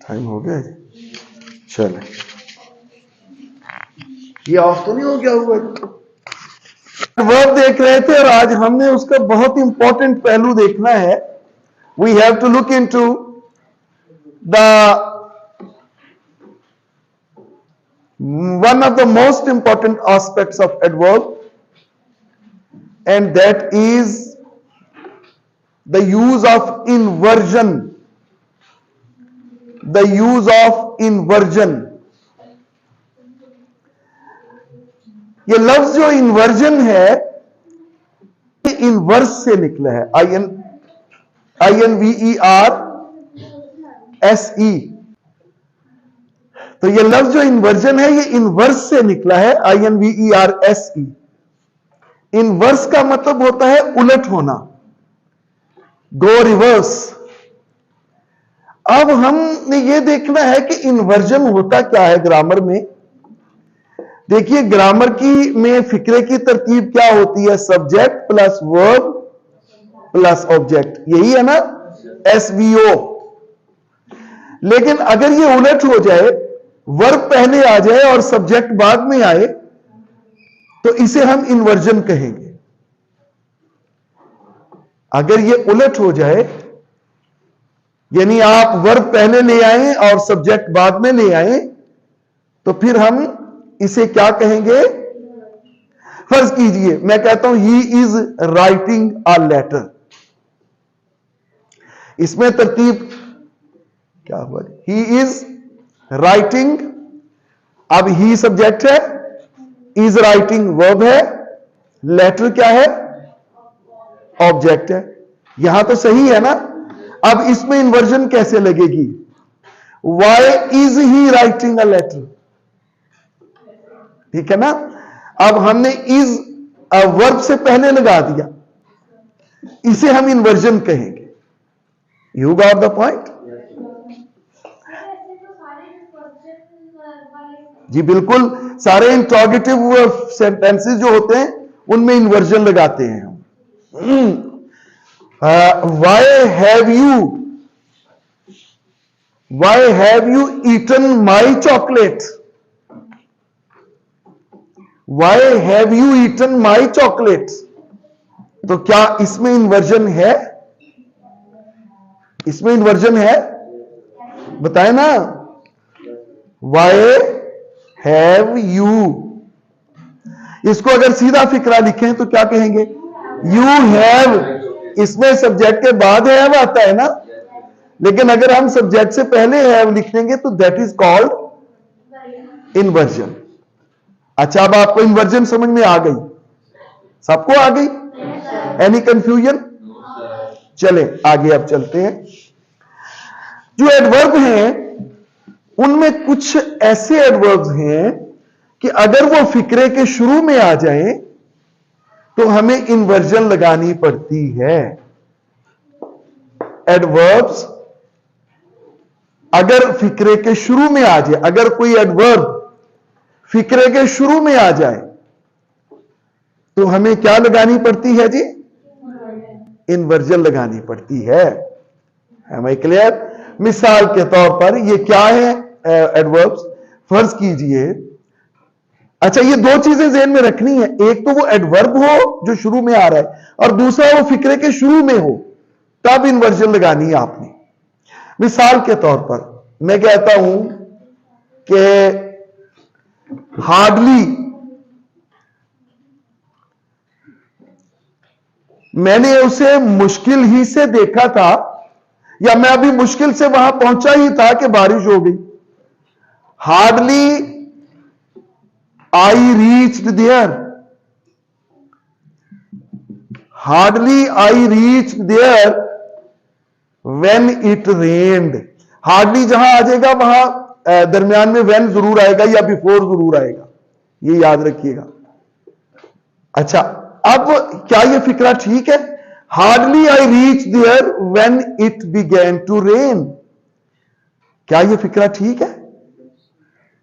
टाइम हो गया जी, चले। ये ऑफ तो नहीं हो गया हुआ? वर्ब देख रहे थे और आज हमने उसका बहुत इंपॉर्टेंट पहलू देखना है। We have to look into the one of the most important aspects of adverb, and that is the use of inversion. The use of inversion. ये लफ्ज जो इन्वर्जन है, ये इनवर्स से निकला है, INVERSE। तो ये लफ्ज जो इन्वर्जन है, ये इनवर्स से निकला है, INVERSE। इनवर्स का मतलब होता है उलट होना, गो रिवर्स। अब हमने ये देखना है कि इन्वर्जन होता क्या है ग्रामर में। देखिए, ग्रामर की में फिक्रे की तरतीब क्या होती है? Subject plus verb plus object, यही है ना, SVO। लेकिन अगर ये उलट हो जाए, वर्ब पहले आ जाए और सब्जेक्ट बाद में आए, तो इसे हम इन्वर्जन कहेंगे। अगर ये उलट हो जाए, यानी आप वर्ब पहले ले आए और सब्जेक्ट बाद में ले आए, तो फिर हम इसे क्या कहेंगे? फर्ज कीजिए मैं कहता हूं he is writing a letter, इसमें तरतीब क्या हुआ? ही इज राइटिंग, अब ही सब्जेक्ट है, इज राइटिंग वर्ब है, लेटर क्या है? ऑब्जेक्ट है। यहां तो सही है ना। अब इसमें इन्वर्जन कैसे लगेगी? Why is he writing a letter, ठीक है ना। अब हमने इज वर्ब से पहले लगा दिया, इसे हम इन्वर्जन कहेंगे। You got the point? जी बिल्कुल, सारे इंट्रोगेटिव सेंटेंसेस जो होते हैं उनमें इन्वर्जन लगाते हैं हम। why have you eaten my chocolate? Why have you eaten my chocolate? तो क्या इसमें इन्वर्जन है? इसमें इन्वर्जन है, बताए ना। Why have you, इसको अगर सीधा फिक्रा लिखें तो क्या कहेंगे? You have, इसमें सब्जेक्ट के बाद हैव आता है ना, लेकिन अगर हम सब्जेक्ट से पहले हैव लिख देंगे तो दैट इज कॉल्ड इन्वर्जन। अच्छा, अब आपको इन्वर्जन समझ में आ गई? सबको आ गई? Any confusion? चले आगे अब चलते हैं। जो एडवर्ब हैं उनमें कुछ ऐसे एडवर्ब्स हैं कि अगर वो फिक्रे के शुरू में आ जाएं तो हमें इन्वर्जन लगानी पड़ती है। एडवर्ब्स अगर फिक्रे के शुरू में आ जाए, अगर कोई एडवर्ब फिक्रे के शुरू में आ जाए तो हमें क्या लगानी पड़ती है जी? इन्वर्जन लगानी पड़ती है। Am I clear? मिसाल के तौर पर ये क्या है एडवर्ब्स? फर्ज कीजिए, अच्छा ये दो चीजें ज़हन में रखनी है, एक तो वो एडवर्ब हो जो शुरू में आ रहा है और दूसरा वो फिक्रे के शुरू में हो, तब इन्वर्जन लगानी है आपने। मिसाल के तौर पर मैं कहता हूं कि हार्डली, मैंने उसे मुश्किल ही से देखा था, या मैं अभी मुश्किल से वहां पहुंचा ही था कि बारिश हो गई। Hardly I reached there, hardly I reached there when it rained. Hardly जहां आ जाएगा वहां दरमियान में व्हेन जरूर आएगा या बिफोर जरूर आएगा, ये याद रखिएगा। अच्छा, अब क्या ये फिक्रा ठीक है? Hardly I reach there when it began to rain. क्या ये फिक्रा ठीक है?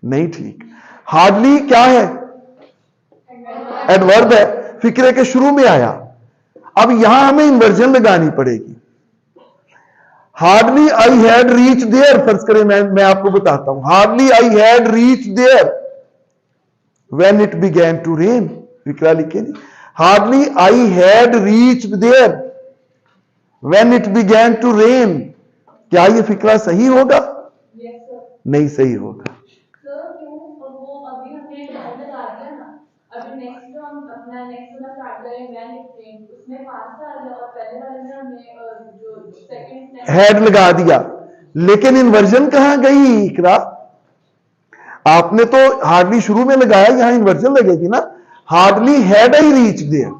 नहीं ठीक। हार्डली क्या है? एडवर्ब है, फिक्रे के शुरू में आया। अब यहां हमें इन्वर्जन लगानी पड़ेगी। Hardly I had reach there, फर्ज करें मैं आपको बताता हूं। Hardly I had reach there when it began to rain. फिक्रा लिखे नहीं। Hardly I had reach there when it began to rain. क्या ये फिक्रा सही होगा? नहीं सही होगा। हैड लगा दिया, लेकिन इन्वर्जन कहां गई इकरा? आपने तो हार्डली शुरू में लगाया, यहां इन्वर्जन लगेगी ना। Hardly had I reach there,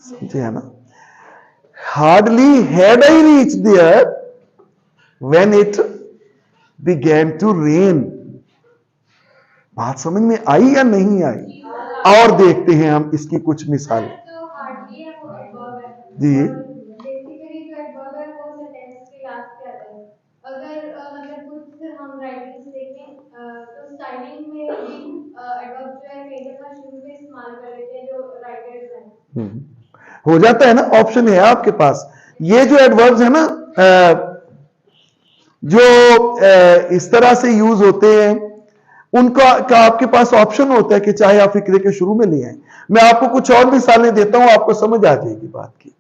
समझे है ना? Hardly had I reach there when it began to rain. बात समझ में आई या नहीं आई? और देखते हैं हम इसकी कुछ मिसालें। जी हो जाता है ना, ऑप्शन है आपके पास। ये जो एडवर्ब्स है ना, जो इस तरह से यूज होते हैं, उनका का आपके पास ऑप्शन होता है कि चाहे आप फिक्रे के शुरू में ले आए। मैं आपको कुछ और मिसालें देता हूं, आपको समझ आ जाएगी बात की।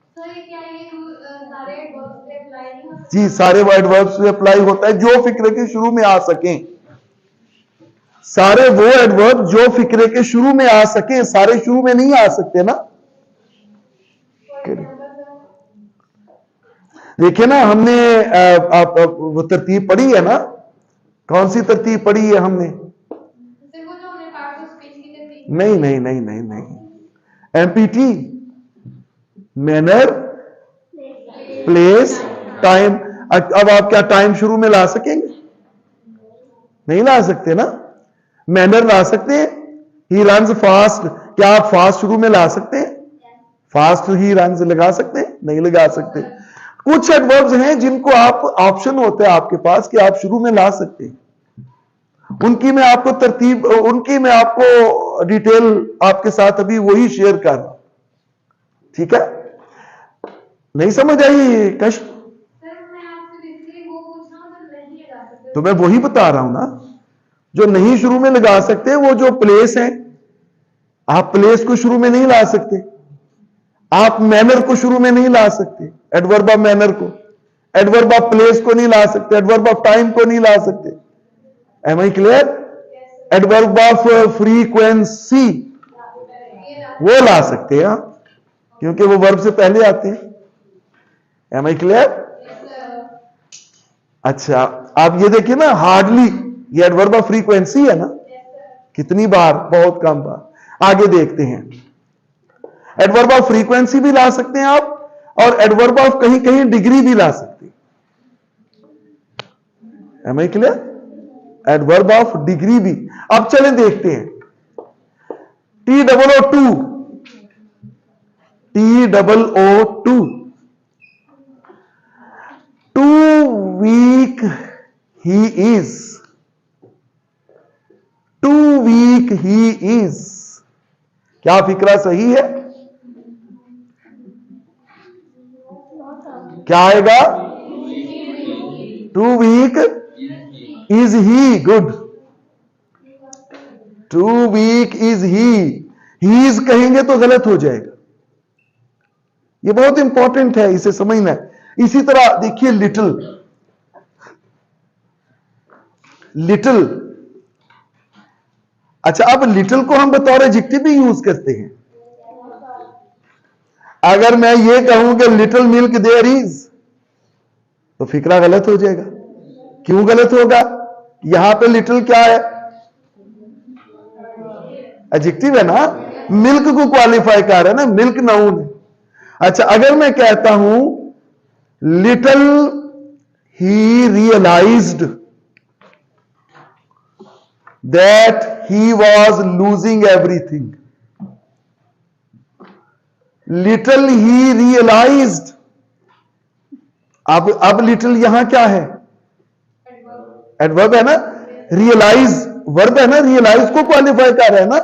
जी, सारे एडवर्ब्स में अप्लाई होता है जो फिक्रे के शुरू में आ सकें। सारे वो एडवर्ब जो फिक्रे के शुरू में आ सके, सारे शुरू में नहीं आ सकते ना। देखिए ना, हमने वो तरतीब पढ़ी है ना। कौन सी तरतीब पढ़ी है हमने? नहीं नहीं नहीं नहीं नहीं, एमपीटी, मैनर, प्लेस, टाइम। अब आप क्या टाइम शुरू में ला सकेंगे? नहीं ला सकते ना। मैनर ला सकते हैं, ही रन्स फास्ट। क्या आप फास्ट शुरू में ला सकते हैं? फास्ट ही रन्स लगा सकते हैं? नहीं लगा सकते। कुछ एडवर्ब्स हैं जिनको आप ऑप्शन होता है आपके पास कि आप शुरू में ला सकते हैं। उनकी मैं आपको तरतीब, उनकी मैं आपको डिटेल आपके साथ अभी वही शेयर कर रहा हूं। ठीक है? नहीं समझ आई कष्ट? तो मैं वही बता रहा हूं ना, जो नहीं शुरू में लगा सकते, वो जो प्लेस है, आप प्लेस को शुरू में नहीं ला सकते। आप मैनर को शुरू में नहीं ला सकते, एडवर्ब ऑफ मैनर को। एडवर्ब ऑफ प्लेस को नहीं ला सकते, एडवर्ब ऑफ टाइम को नहीं ला सकते। Am I clear? Adverb of frequency वो ला सकते हैं आप, क्योंकि वो वर्ब से पहले आते हैं। Am I clear? अच्छा, आप ये देखिए ना, हार्डली ये एडवर्ब ऑफ फ्रीक्वेंसी है ना। कितनी बार? बहुत कम बार। आगे देखते हैं। एडवर्ब ऑफ फ्रीक्वेंसी भी ला सकते हैं आप, और एडवर्ब ऑफ कहीं कहीं डिग्री भी ला सकते हैं। Am I clear? Adverb of degree भी। अब चलें देखते हैं। TOO2, TOO2, too weak he is, too weak he is। क्या फिक्रा सही है? क्या आएगा? Too weak is he, good. Too weak is he is कहेंगे तो गलत हो जाएगा। ये बहुत इंपॉर्टेंट है, इसे समझना है। इसी तरह देखिए लिटिल, लिटिल। अच्छा, अब लिटिल को हम बतौर एडजेक्टिव भी यूज करते हैं। अगर मैं ये कहूं कि लिटिल मिल्क देयर इज, तो फिक्रा गलत हो जाएगा। क्यों गलत होगा? यहां पे लिटिल क्या है? एडजेक्टिव है ना, मिल्क को क्वालिफाई कर रहा है ना, मिल्क नाउन है। अच्छा, अगर मैं कहता हूं little he realized that he was losing everything, little he realized. अब लिटिल यहां क्या है? एडवर्ब है ना। रियलाइज वर्ब है ना, रियलाइज को क्वालिफाई कर रहा है ना।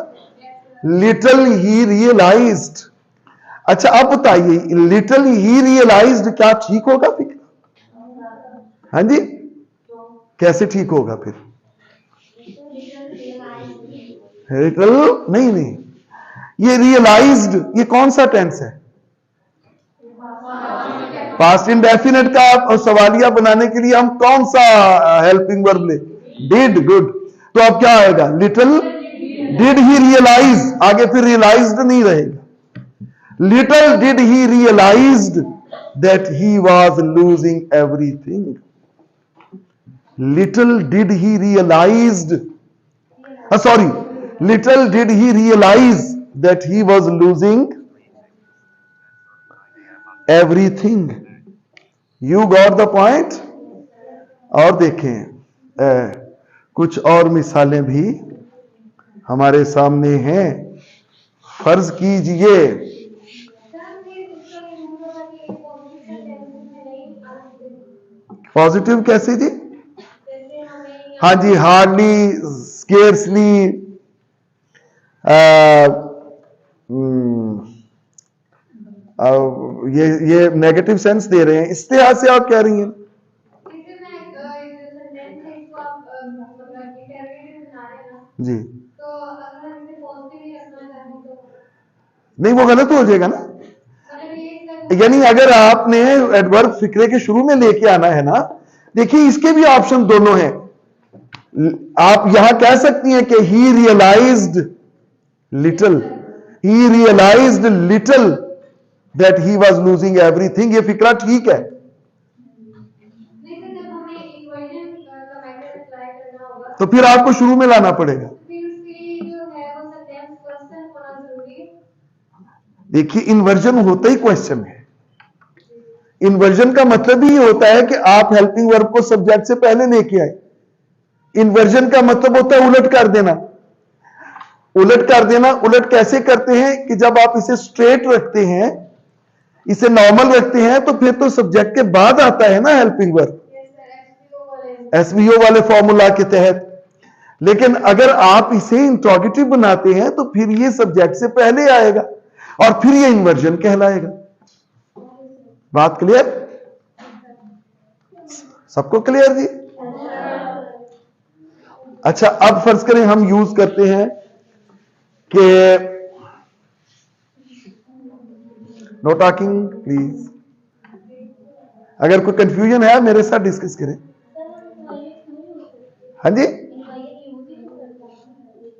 Little he realised. अच्छा अब बताइए, लिटिल ही रियलाइज्ड क्या ठीक होगा फिर? हाँ जी, कैसे ठीक होगा फिर? लिटिल नहीं नहीं, ये रियलाइज्ड ये कौन सा टेंस है? पास्ट इंडेफिनिट का सवालिया बनाने के लिए हम कौन सा हेल्पिंग वर्ब ले? डिड। गुड। तो अब क्या आएगा? लिटिल डिड ही रियलाइज, आगे फिर रियलाइज्ड नहीं रहेगा। Little did he realized that he was losing everything. Little did he realized, sorry, little did he realize that he was losing everything. You got the point. और देखें कुछ और मिसालें भी हमारे सामने हैं। फर्ज कीजिए, पॉजिटिव कैसे जी? हाँ जी, हार्डली, स्केर्सली, ये नेगेटिव सेंस दे रहे हैं, इस लिहाज से आप कह रही हैं। जी नहीं, वो गलत हो जाएगा ना। यानी अगर आपने एडवर्ब फिक्रे के शुरू में लेके आना है ना, देखिए इसके भी ऑप्शन दोनों हैं। आप यहां कह सकती हैं कि he realized little, he realized little that he was losing everything. ये फिक्रा ठीक है। तो फिर आपको शुरू में लाना पड़ेगा। देखिए इन्वर्जन होता ही क्वेश्चन है। इन्वर्जन का मतलब ही होता है कि आप हेल्पिंग वर्ब को सब्जेक्ट से पहले लेके आए। इन्वर्जन का मतलब होता है उलट कर देना। उलट कर देना, उलट कैसे करते हैं कि जब आप इसे स्ट्रेट रखते हैं, इसे नॉर्मल रखते हैं, तो फिर तो सब्जेक्ट के बाद आता है ना हेल्पिंग वर्ब, एसवीओ वाले फॉर्मूला के तहत। लेकिन अगर आप इसे इंट्रोगेटिव बनाते हैं तो फिर ये सब्जेक्ट से पहले आएगा और फिर ये इन्वर्जन कहलाएगा। बात क्लियर? सबको क्लियर जी? अच्छा अब फर्ज करें हम यूज करते हैं कि नो टॉकिंग प्लीज। अगर कोई कंफ्यूजन है मेरे साथ डिस्कस करें। हाँ जी,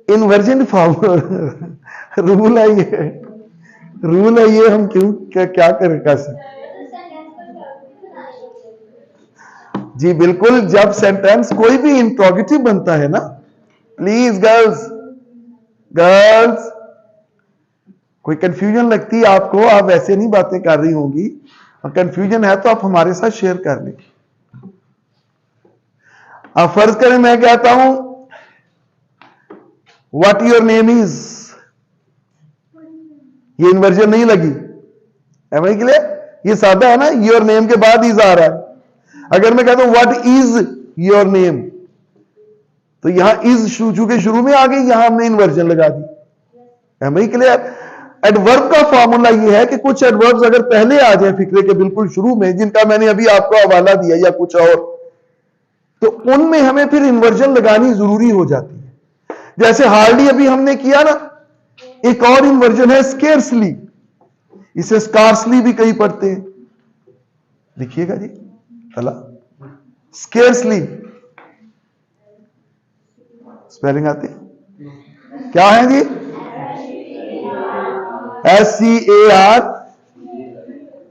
इन्वर्जन फॉर्म रूल है ये, रूल है ये, हम क्यों क्या करें कैसे? जी बिल्कुल, जब सेंटेंस कोई भी इंट्रोगेटिव बनता है ना, प्लीज गर्ल्स, गर्ल्स कोई कंफ्यूजन लगती है आपको, आप वैसे नहीं बातें कर रही होंगी, और कंफ्यूजन है तो आप हमारे साथ शेयर कर लें। अब फर्ज करें मैं कहता हूं व्हाट योर नेम इज, ये इन्वर्जन नहीं लगी, है भाई क्लियर? ये सादा है ना, योर नेम के बाद इज आ रहा है। अगर मैं कहता हूं व्हाट इज योर नेम, तो यहां इज चूंकि शुरू में आ गई, यहां हमने इन्वर्जन लगा दी, है भाई क्लियर? एडवर्ब का फॉर्मूला ये है कि कुछ एडवर्ब्स अगर पहले आ जाए फिक्रे के बिल्कुल शुरू में, जिनका मैंने अभी आपको हवाला दिया या कुछ और, तो उनमें हमें फिर इन्वर्जन लगानी जरूरी हो जाती है। जैसे हार्डली अभी हमने किया ना, एक और इन्वर्जन है स्केर्सली, इसे स्कार्सली भी कई पढ़ते हैं। लिखिएगा जी, चला स्केर्सली स्पेलिंग आती है क्या है जी? SCAR,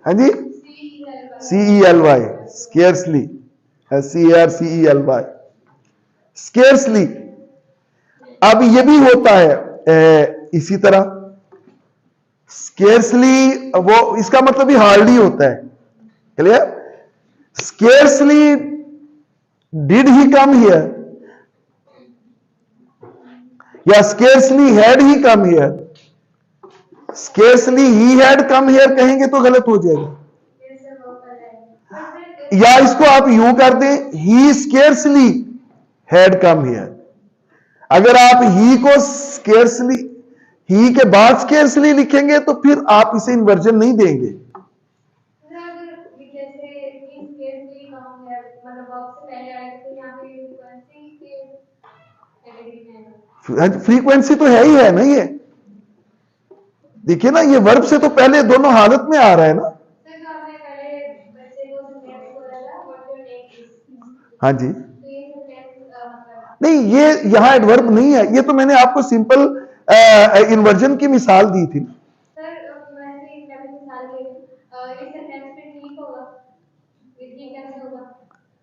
हाँ जी, CELY, स्केर्सली, SCARCELY, स्केर्सली। अब ये भी होता है इसी तरह, स्केर्सली वो इसका मतलब भी हार्डली होता है, clear? Scarcely did he come here, या scarcely had he come here, scarcely he had come here कहेंगे तो गलत हो जाएगा, या इसको आप यूं कर दें, ही स्केर्सली हैड कम हियर। अगर आप ही को स्केर्सली, ही के बाद स्केर्सली लिखेंगे तो फिर आप इसे इन्वर्जन नहीं देंगे। फ्रीक्वेंसी तो है ही है ना, ये देखिए ना, ये वर्ब से तो पहले दोनों हालत में आ रहा है ना। हाँ जी, नहीं ये यहां एडवर्ब नहीं है, ये तो मैंने आपको सिंपल इन्वर्जन की मिसाल दी थी।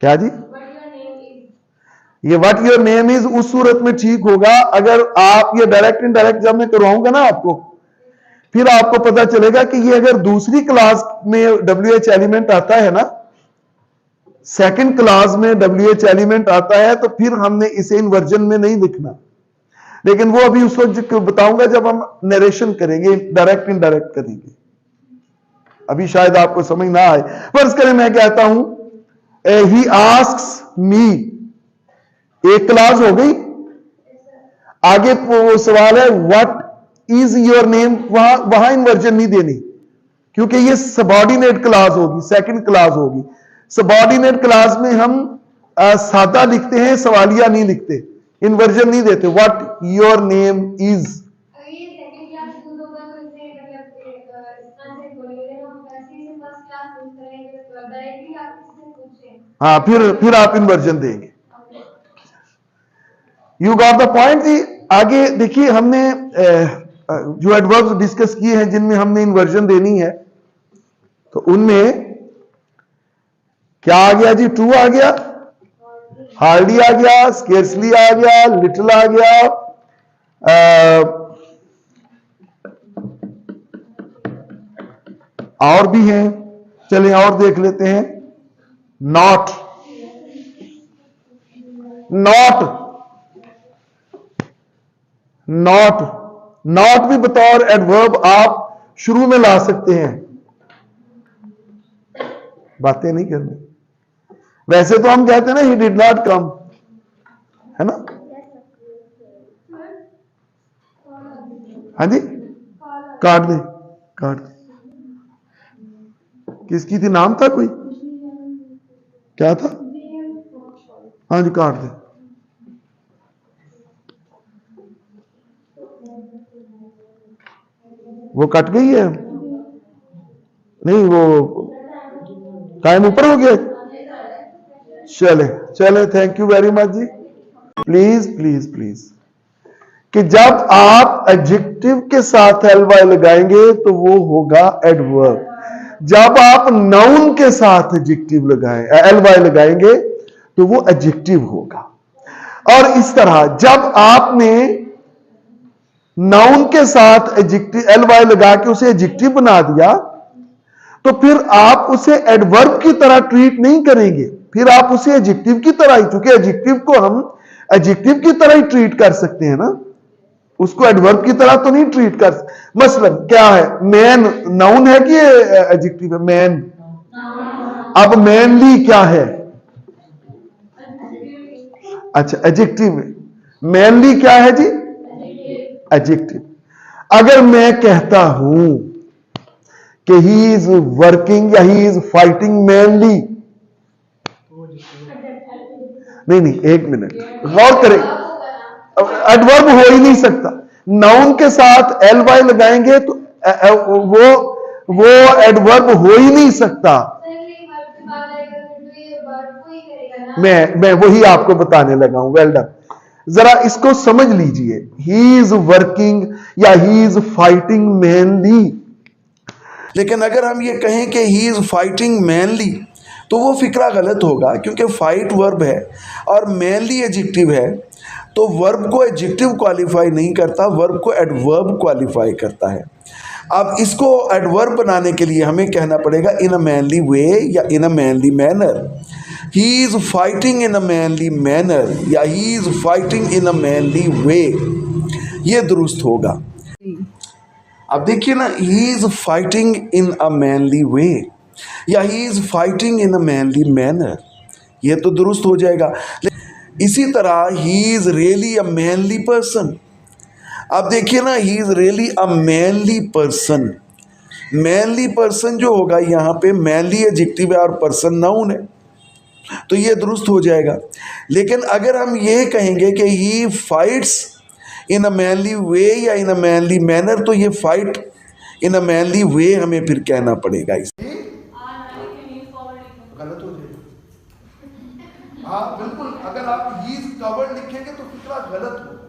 क्या जी, ये व्हाट योर नेम इज उस सूरत में ठीक होगा अगर आप ये डायरेक्ट इनडायरेक्ट जब मैं करवाऊंगा ना आपको, फिर आपको पता चलेगा कि ये अगर दूसरी क्लास में WH एलिमेंट आता है ना, सेकंड क्लास में WH एलिमेंट आता है, तो फिर हमने इसे इन्वर्जन में नहीं लिखना। लेकिन वो अभी उस वक्त बताऊंगा जब हम नरेशन करेंगे, डायरेक्ट इनडायरेक्ट करेंगे, अभी शायद आपको समझ ना आए। फर्ज करें मैं कहता हूं ही आस्क्स मी, एक क्लास हो गई, आगे वो सवाल है व्हाट इज योर नेम, वहां इन्वर्जन नहीं देनी, क्योंकि ये सबऑर्डिनेट क्लास होगी, सेकंड क्लास होगी। सबऑर्डिनेट क्लास में हम सादा लिखते हैं, सवालिया नहीं लिखते, इन्वर्जन नहीं देते। व्हाट योर नेम इज, हाँ फिर आप इन्वर्जन देंगे। यू गॉट द पॉइंट जी। आगे देखिए, हमने जो एडवर्ब्स डिस्कस किए हैं जिनमें हमने इन्वर्जन देनी है, तो उनमें क्या आ गया जी, टू आ गया, हार्डली आ गया, स्केर्सली आ गया, लिटिल आ गया, और भी हैं, चलिए और देख लेते हैं। नॉट, नॉट, नॉट, नॉट भी बतौर एडवर्ब आप शुरू में ला सकते हैं, बातें नहीं करनी। वैसे तो हम कहते हैं ना ही डिड नॉट कम, है ना। हाँ जी, काट दे, काट दे। किसकी थी, नाम था कोई, क्या था, हाँ जी काट दे। वो कट गई है, नहीं वो टाइम ऊपर हो गया। चले चले, थैंक यू वेरी मच जी। प्लीज प्लीज प्लीज, कि जब आप एडजेक्टिव के साथ एलवाई लगाएंगे तो वो होगा एडवर्ब, जब आप नाउन के साथ एडजेक्टिव लगाएं एलवाई लगाएंगे तो वो एडजेक्टिव होगा। और इस तरह जब आपने नाउन के साथ एडजेक्टिव एलवाई लगा के उसे एडजेक्टिव बना दिया, तो फिर आप उसे एडवर्ब की तरह ट्रीट नहीं करेंगे, फिर आप उसे एडजेक्टिव की तरह ही, क्योंकि एडजेक्टिव को हम एडजेक्टिव की तरह ही ट्रीट कर सकते हैं ना, उसको एडवर्ब की तरह तो नहीं ट्रीट कर। मसलन क्या है, मैन नाउन है कि एडजेक्टिव है, मैन। अब मैनली क्या है, अच्छा एडजेक्टिव है। मैनली क्या है जी, एडजेक्टिव। अगर मैं कहता हूं कि ही इज वर्किंग या ही इज फाइटिंग मैनली, नहीं एक मिनट गौर करें, एडवर्ब हो ही नहीं सकता। नाउन के साथ एल वाई लगाएंगे तो वो एडवर्ब हो ही नहीं सकता। मैं वही आपको बताने लगा हूं, वेल डन। जरा इसको समझ लीजिए, ही इज वर्किंग या ही इज फाइटिंग मैनली। लेकिन अगर हम ये कहें कि ही इज फाइटिंग मैनली तो वो फिक्रा गलत होगा, क्योंकि फाइट वर्ब है और मैनली एडजेक्टिव है, तो वर्ब को एडजेक्टिव क्वालिफाई नहीं करता, वर्ब को एडवर्ब क्वालिफाई करता है। अब इसको एडवर्ब बनाने के लिए हमें कहना पड़ेगा इन अ मैनली वे या in a manly manner. He is fighting in a manly manner या he is fighting in a manly way, ये दुरुस्त होगा। अब देखिए ना, he is fighting in a manly way या he is fighting in a manly manner, ये तो दुरुस्त हो जाएगा। इसी तरह he is really a manly person. अब देखिए ना, he is really a manly person. Manly person जो होगा यहाँ पे, मैनली एडजेक्टिव है और पर्सन नाउन है, तो ये दुरुस्त हो जाएगा। लेकिन अगर हम ये कहेंगे कि ही fights in a manly way या इन अ मैनली मैनर, तो ये फाइट इन अ मैनली वे हमें फिर कहना पड़ेगा। इस गलत हो जाएगा। हाँ बिल्कुल, अगर आप ही इज कवर्ड लिखेंगे तो फिक्रा गलत होगा।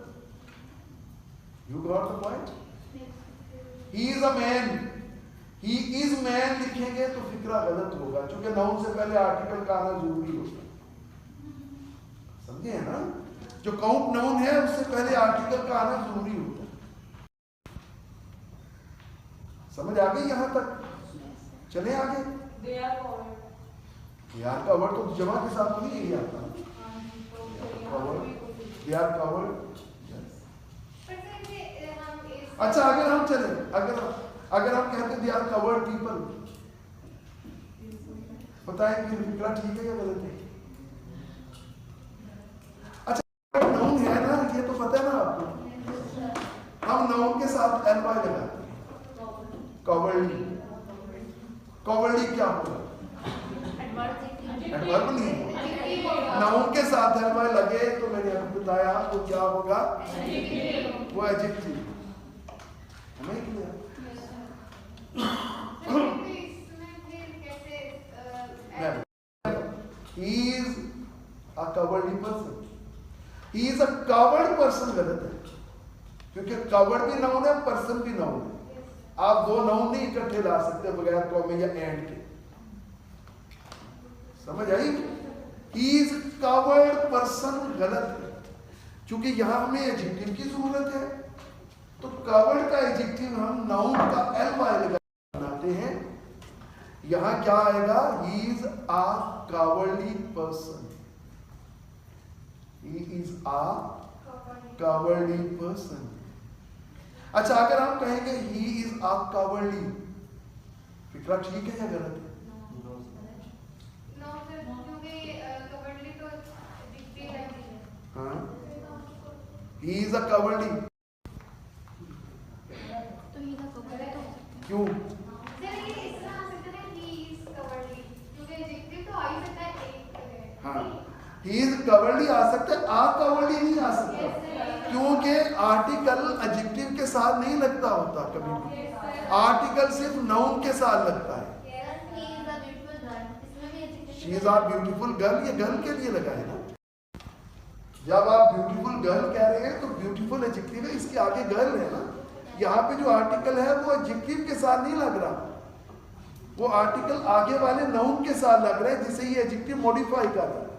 You got the point? He is a man, he is man लिखेंगे तो फिक्रा गलत होगा, क्योंकि नाउन से पहले आर्टिकल का आना जरूरी होता है। समझे है ना? जो काउंट नाउन है उससे पहले आर्टिकल का आना जरूरी होता है। समझ आ गई यहां तक? चले आगे। यार का वर्ड तो जमा के साथ नहीं यही आता। They are covered. अच्छा, अगर हम चले, अगर हम कहते दे आर कवर्ड पीपल, बताएंगे फिक्रा ठीक है या गलत है? अच्छा, नाउन है ना, ये तो पता है ना आपको। हम नाउन के साथ एल वाई लगाते हैं। कवर्डली, कवर्डली क्या होगा? एडवर्ब नहीं। नाउन के साथ एल वाई लगे तो मैंने आपको बताया तो क्या होगा? वो एडजेक्टिव। हमें clear? He is a cowardly person. He is a coward person गलत है, क्योंकि coward भी नाउन है, पर्सन भी नाउन है। आप दो नाउन नहीं इकट्ठे ला सकते बगैर कॉमे या एंड के। समझ आई? He is coward person गलत है, क्योंकि यहां हमें एडजेक्टिव की जरूरत है। तो कवर्ड का एडजेक्टिव हम नाउन का एल वाई लगा बनाते हैं। यहां क्या आएगा? ही is a cowardly person. He is a cowardly person. अच्छा, अगर हम कहेंगे ही इज अ कवर्डली, फिक्रा ठीक है या गलत है? हाँ, ही इज अ कवर्डली। क्यों? हाँ, ही इज कवर्डली आ सकता है, आ कवर्डली नहीं आ सकता, क्योंकि आर्टिकल एडजेक्टिव के साथ नहीं लगता होता कभी भी। आर्टिकल सिर्फ नाउन के साथ लगता है। She is a beautiful girl, ये गर्ल के लिए लगा है ना। जब आप ब्यूटीफुल गर्ल कह रहे हैं तो ब्यूटीफुल एडजेक्टिव है, इसके आगे गर्ल है ना। यहाँ पे जो आर्टिकल है वो एडजेक्टिव के साथ नहीं लग रहा, वो आर्टिकल आगे वाले नाउन के साथ लग रहा है, जिसे ये एडजेक्टिव मॉडिफाई कर रहा है।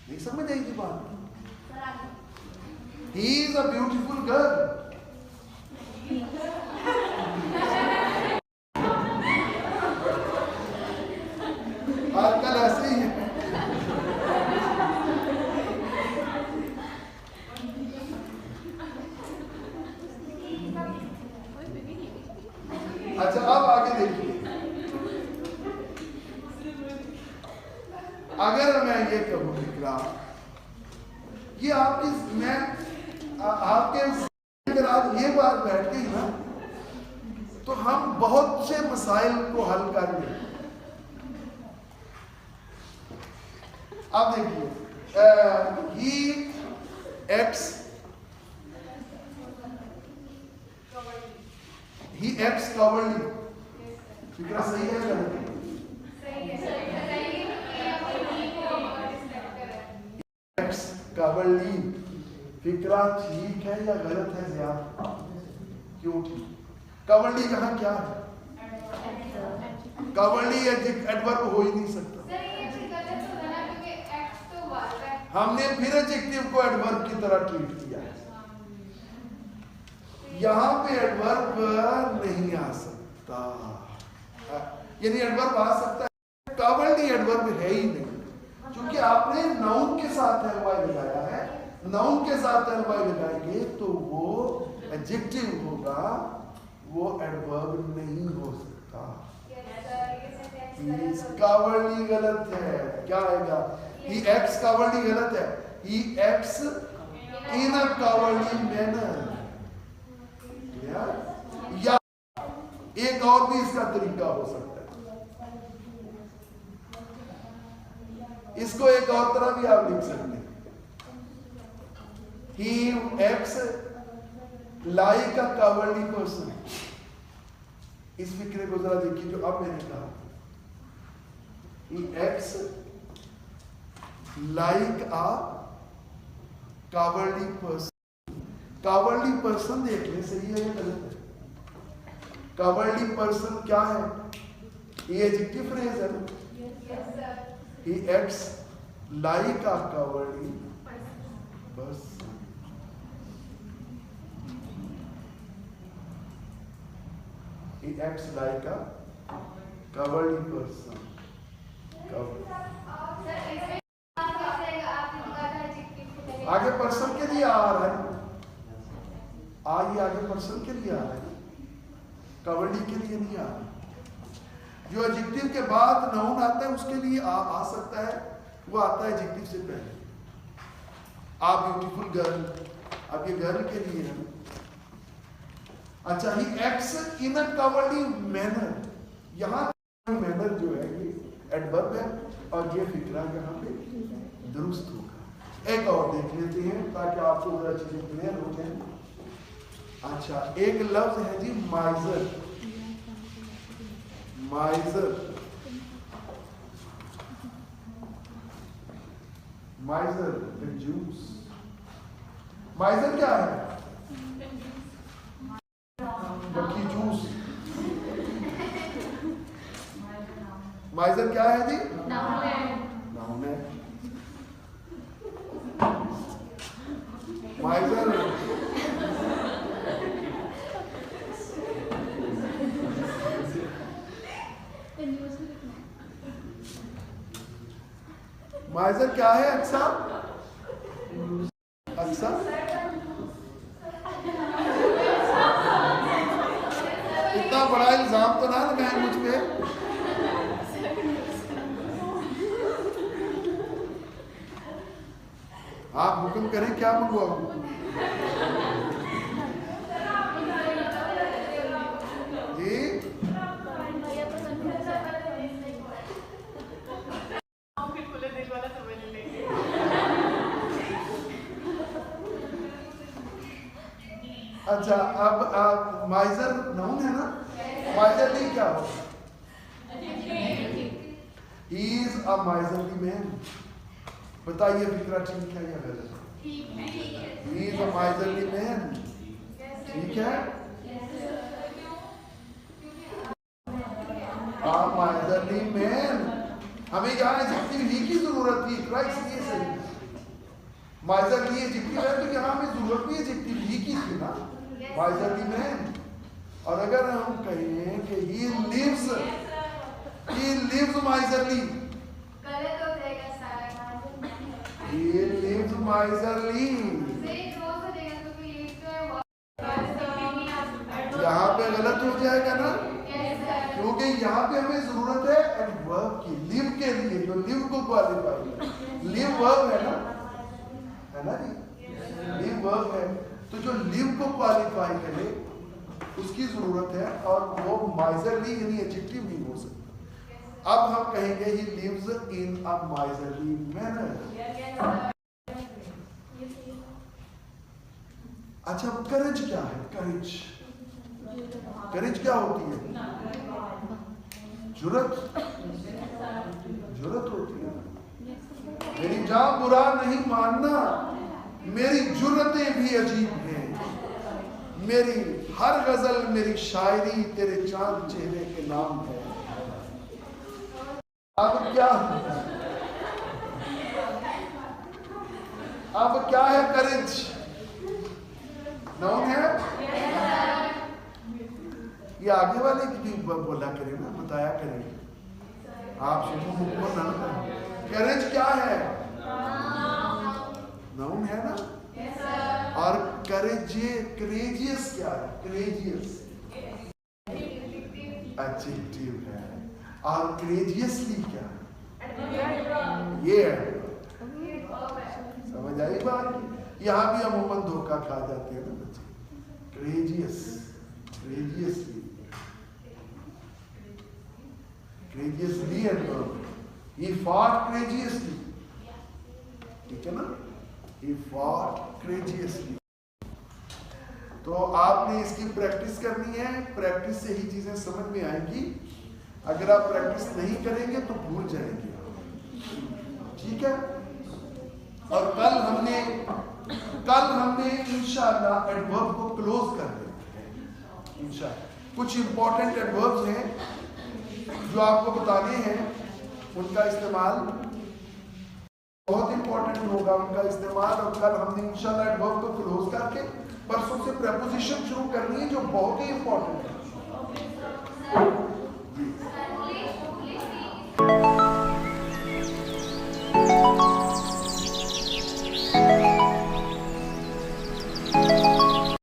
नहीं समझ आएगी बात? ही इज अ ब्यूटीफुल गर्ल। आजकल ऐसे ही है। अच्छा, अब आगे देखिए। अगर मैं ये कहूँ फिक्रा, ये आपकी, मैं आपके अगर आज ये बात बैठ गई ना तो हम बहुत से मसाइल को हल कर लें। अब देखिए, he acts, he acts cowardly, फिक्रा सही है या गलत? acts cowardly, फिक्रा ठीक है या गलत है? ज्यादा क्यों ठीक? cowardly कहाँ क्या है? cowardly एडवर्ब हो ही नहीं सकता। हमने फिर एडजेक्टिव को एडवर्ब की तरह ट्रीट किया है। यहां पे एडवर्ब नहीं आ सकता, यानी एडवर्ब आ सकता है, कवर्डली एडवर्ब है ही नहीं, क्योंकि आपने नाउन के साथ एल वाई लगाया है नाउन के साथ एलवाई लगाएंगे तो वो एडजेक्टिव होगा, वो एडवर्ब नहीं हो सकता। कावर्डली गलत है, क्या आएगा? ही एक्ट्स कावर्डली गलत है, ही acts in a cowardly manner. या एक और भी इसका तरीका हो सकता है, इसको एक और तरह भी आप लिख सकते हैं, he acts like a cowardly person। इस फिक्रे को जरा देखिए जो अब मैंने कहा, he acts like a cowardly person। cowardly person देखने सही है या गलत है? cowardly person क्या है? ये एडजेक्टिव फ्रेज है ना। he acts like a cowardly person। He acts like a cowardly person। आगे पर्सन के लिए आ रहा है, आगे पर्सन के लिए आ रहा है, कवर्डी के लिए नहीं आ रहा। जो एडजेक्टिव के बाद नाउन आता है उसके लिए आ सकता है, वो आता है एडजेक्टिव से पहले। आप ब्यूटीफुल गर्ल, अब ये गर्ल के लिए है। अच्छा, he acts in a cowardly manner, यहाँ मैनर जो है ये एडवर्ब है और ये फिक्रा यहाँ पे दुरुस्त होगा। एक और देख लेते हैं ताकि आपको जरा चीजें क्लियर हो जाए। अच्छा, एक लफ्ज है जी माइजर। माइजर, माइजर कंजूस। माइजर क्या है? बकी जूस। माइजर क्या है जी? नाउन है। माइजर माइजर क्या है? अच्छा, अच्छा इतना बड़ा इल्जाम तो ना लगाएं मुझ पे। आप हुक्म करें, क्या मंगवाऊं? जी अच्छा, अब माइजर नाउन है ना, माइजर नहीं क्या होगा? He is a miserly man। बताइए फिक्रा ठीक है या गलत? He is a miserly man। ठीक है, a miserly man। हमें यहाँ एडजेक्टिव ही की जरूरत थी, इसलिए सही। माइजरली एडजेक्टिव है तो यहाँ हमें जरूरत भी एडजेक्टिव ही की थी ना, माइजरली मैन। और अगर हम कहें कि he lives miserly, he lives miserly, यहाँ पे गलत हो जाएगा ना, क्योंकि यहाँ पे हमें जरूरत है एडवर्ब की, लिव के लिए, जो लिव को क्वालिफाई, लिव वर्ब है ना जी, लिव वर्ब है, तो जो लिव को क्वालिफाई करे उसकी जरूरत है, और वो माइजरली यानी एडजेक्टिव नहीं हो सकता। अब हम कहेंगे he lives in a miserly manner. अच्छा, करेज क्या है? करेज, करेज क्या होती है? जुर्रत, जुर्रत होती है। मेरी जान बुरा नहीं मानना, मेरी जुर्रतें भी अजीब हैं, मेरी हर गजल मेरी शायरी तेरे चांद चेहरे के नाम है। अब क्या है करेज? नाउन है। ये आगे वाले की भी बोला करें ना, बताया करें, आप शुरू मुझको ना करें। करेज क्या है? नाउन है ना। और करेजियस क्या है? करेजियस एडजेक्टिव है। और करेजियसली क्या है? ये समझ आई बात? यहाँ भी अमूमन धोखा खा जाते हैं ना बच्चे। Courageously adverb, he fought courageously, ठीक है ना? He fought courageously। तो आपने इसकी प्रैक्टिस करनी है, प्रैक्टिस से ही चीजें समझ में आएंगी। अगर आप प्रैक्टिस नहीं करेंगे तो भूल जाएंगे, ठीक है? और कल हमने इंशाअल्लाह एडवर्ब को क्लोज कर देते हैं इंशाअल्लाह। कुछ इंपॉर्टेंट एडवर्ब्स हैं जो आपको बताने हैं, उनका इस्तेमाल बहुत इंपॉर्टेंट होगा उनका इस्तेमाल। और कल हमने इंशाअल्लाह एडवर्ब को क्लोज करके परसों से प्रेपोजिशन शुरू करनी है जो बहुत ही इंपॉर्टेंट है।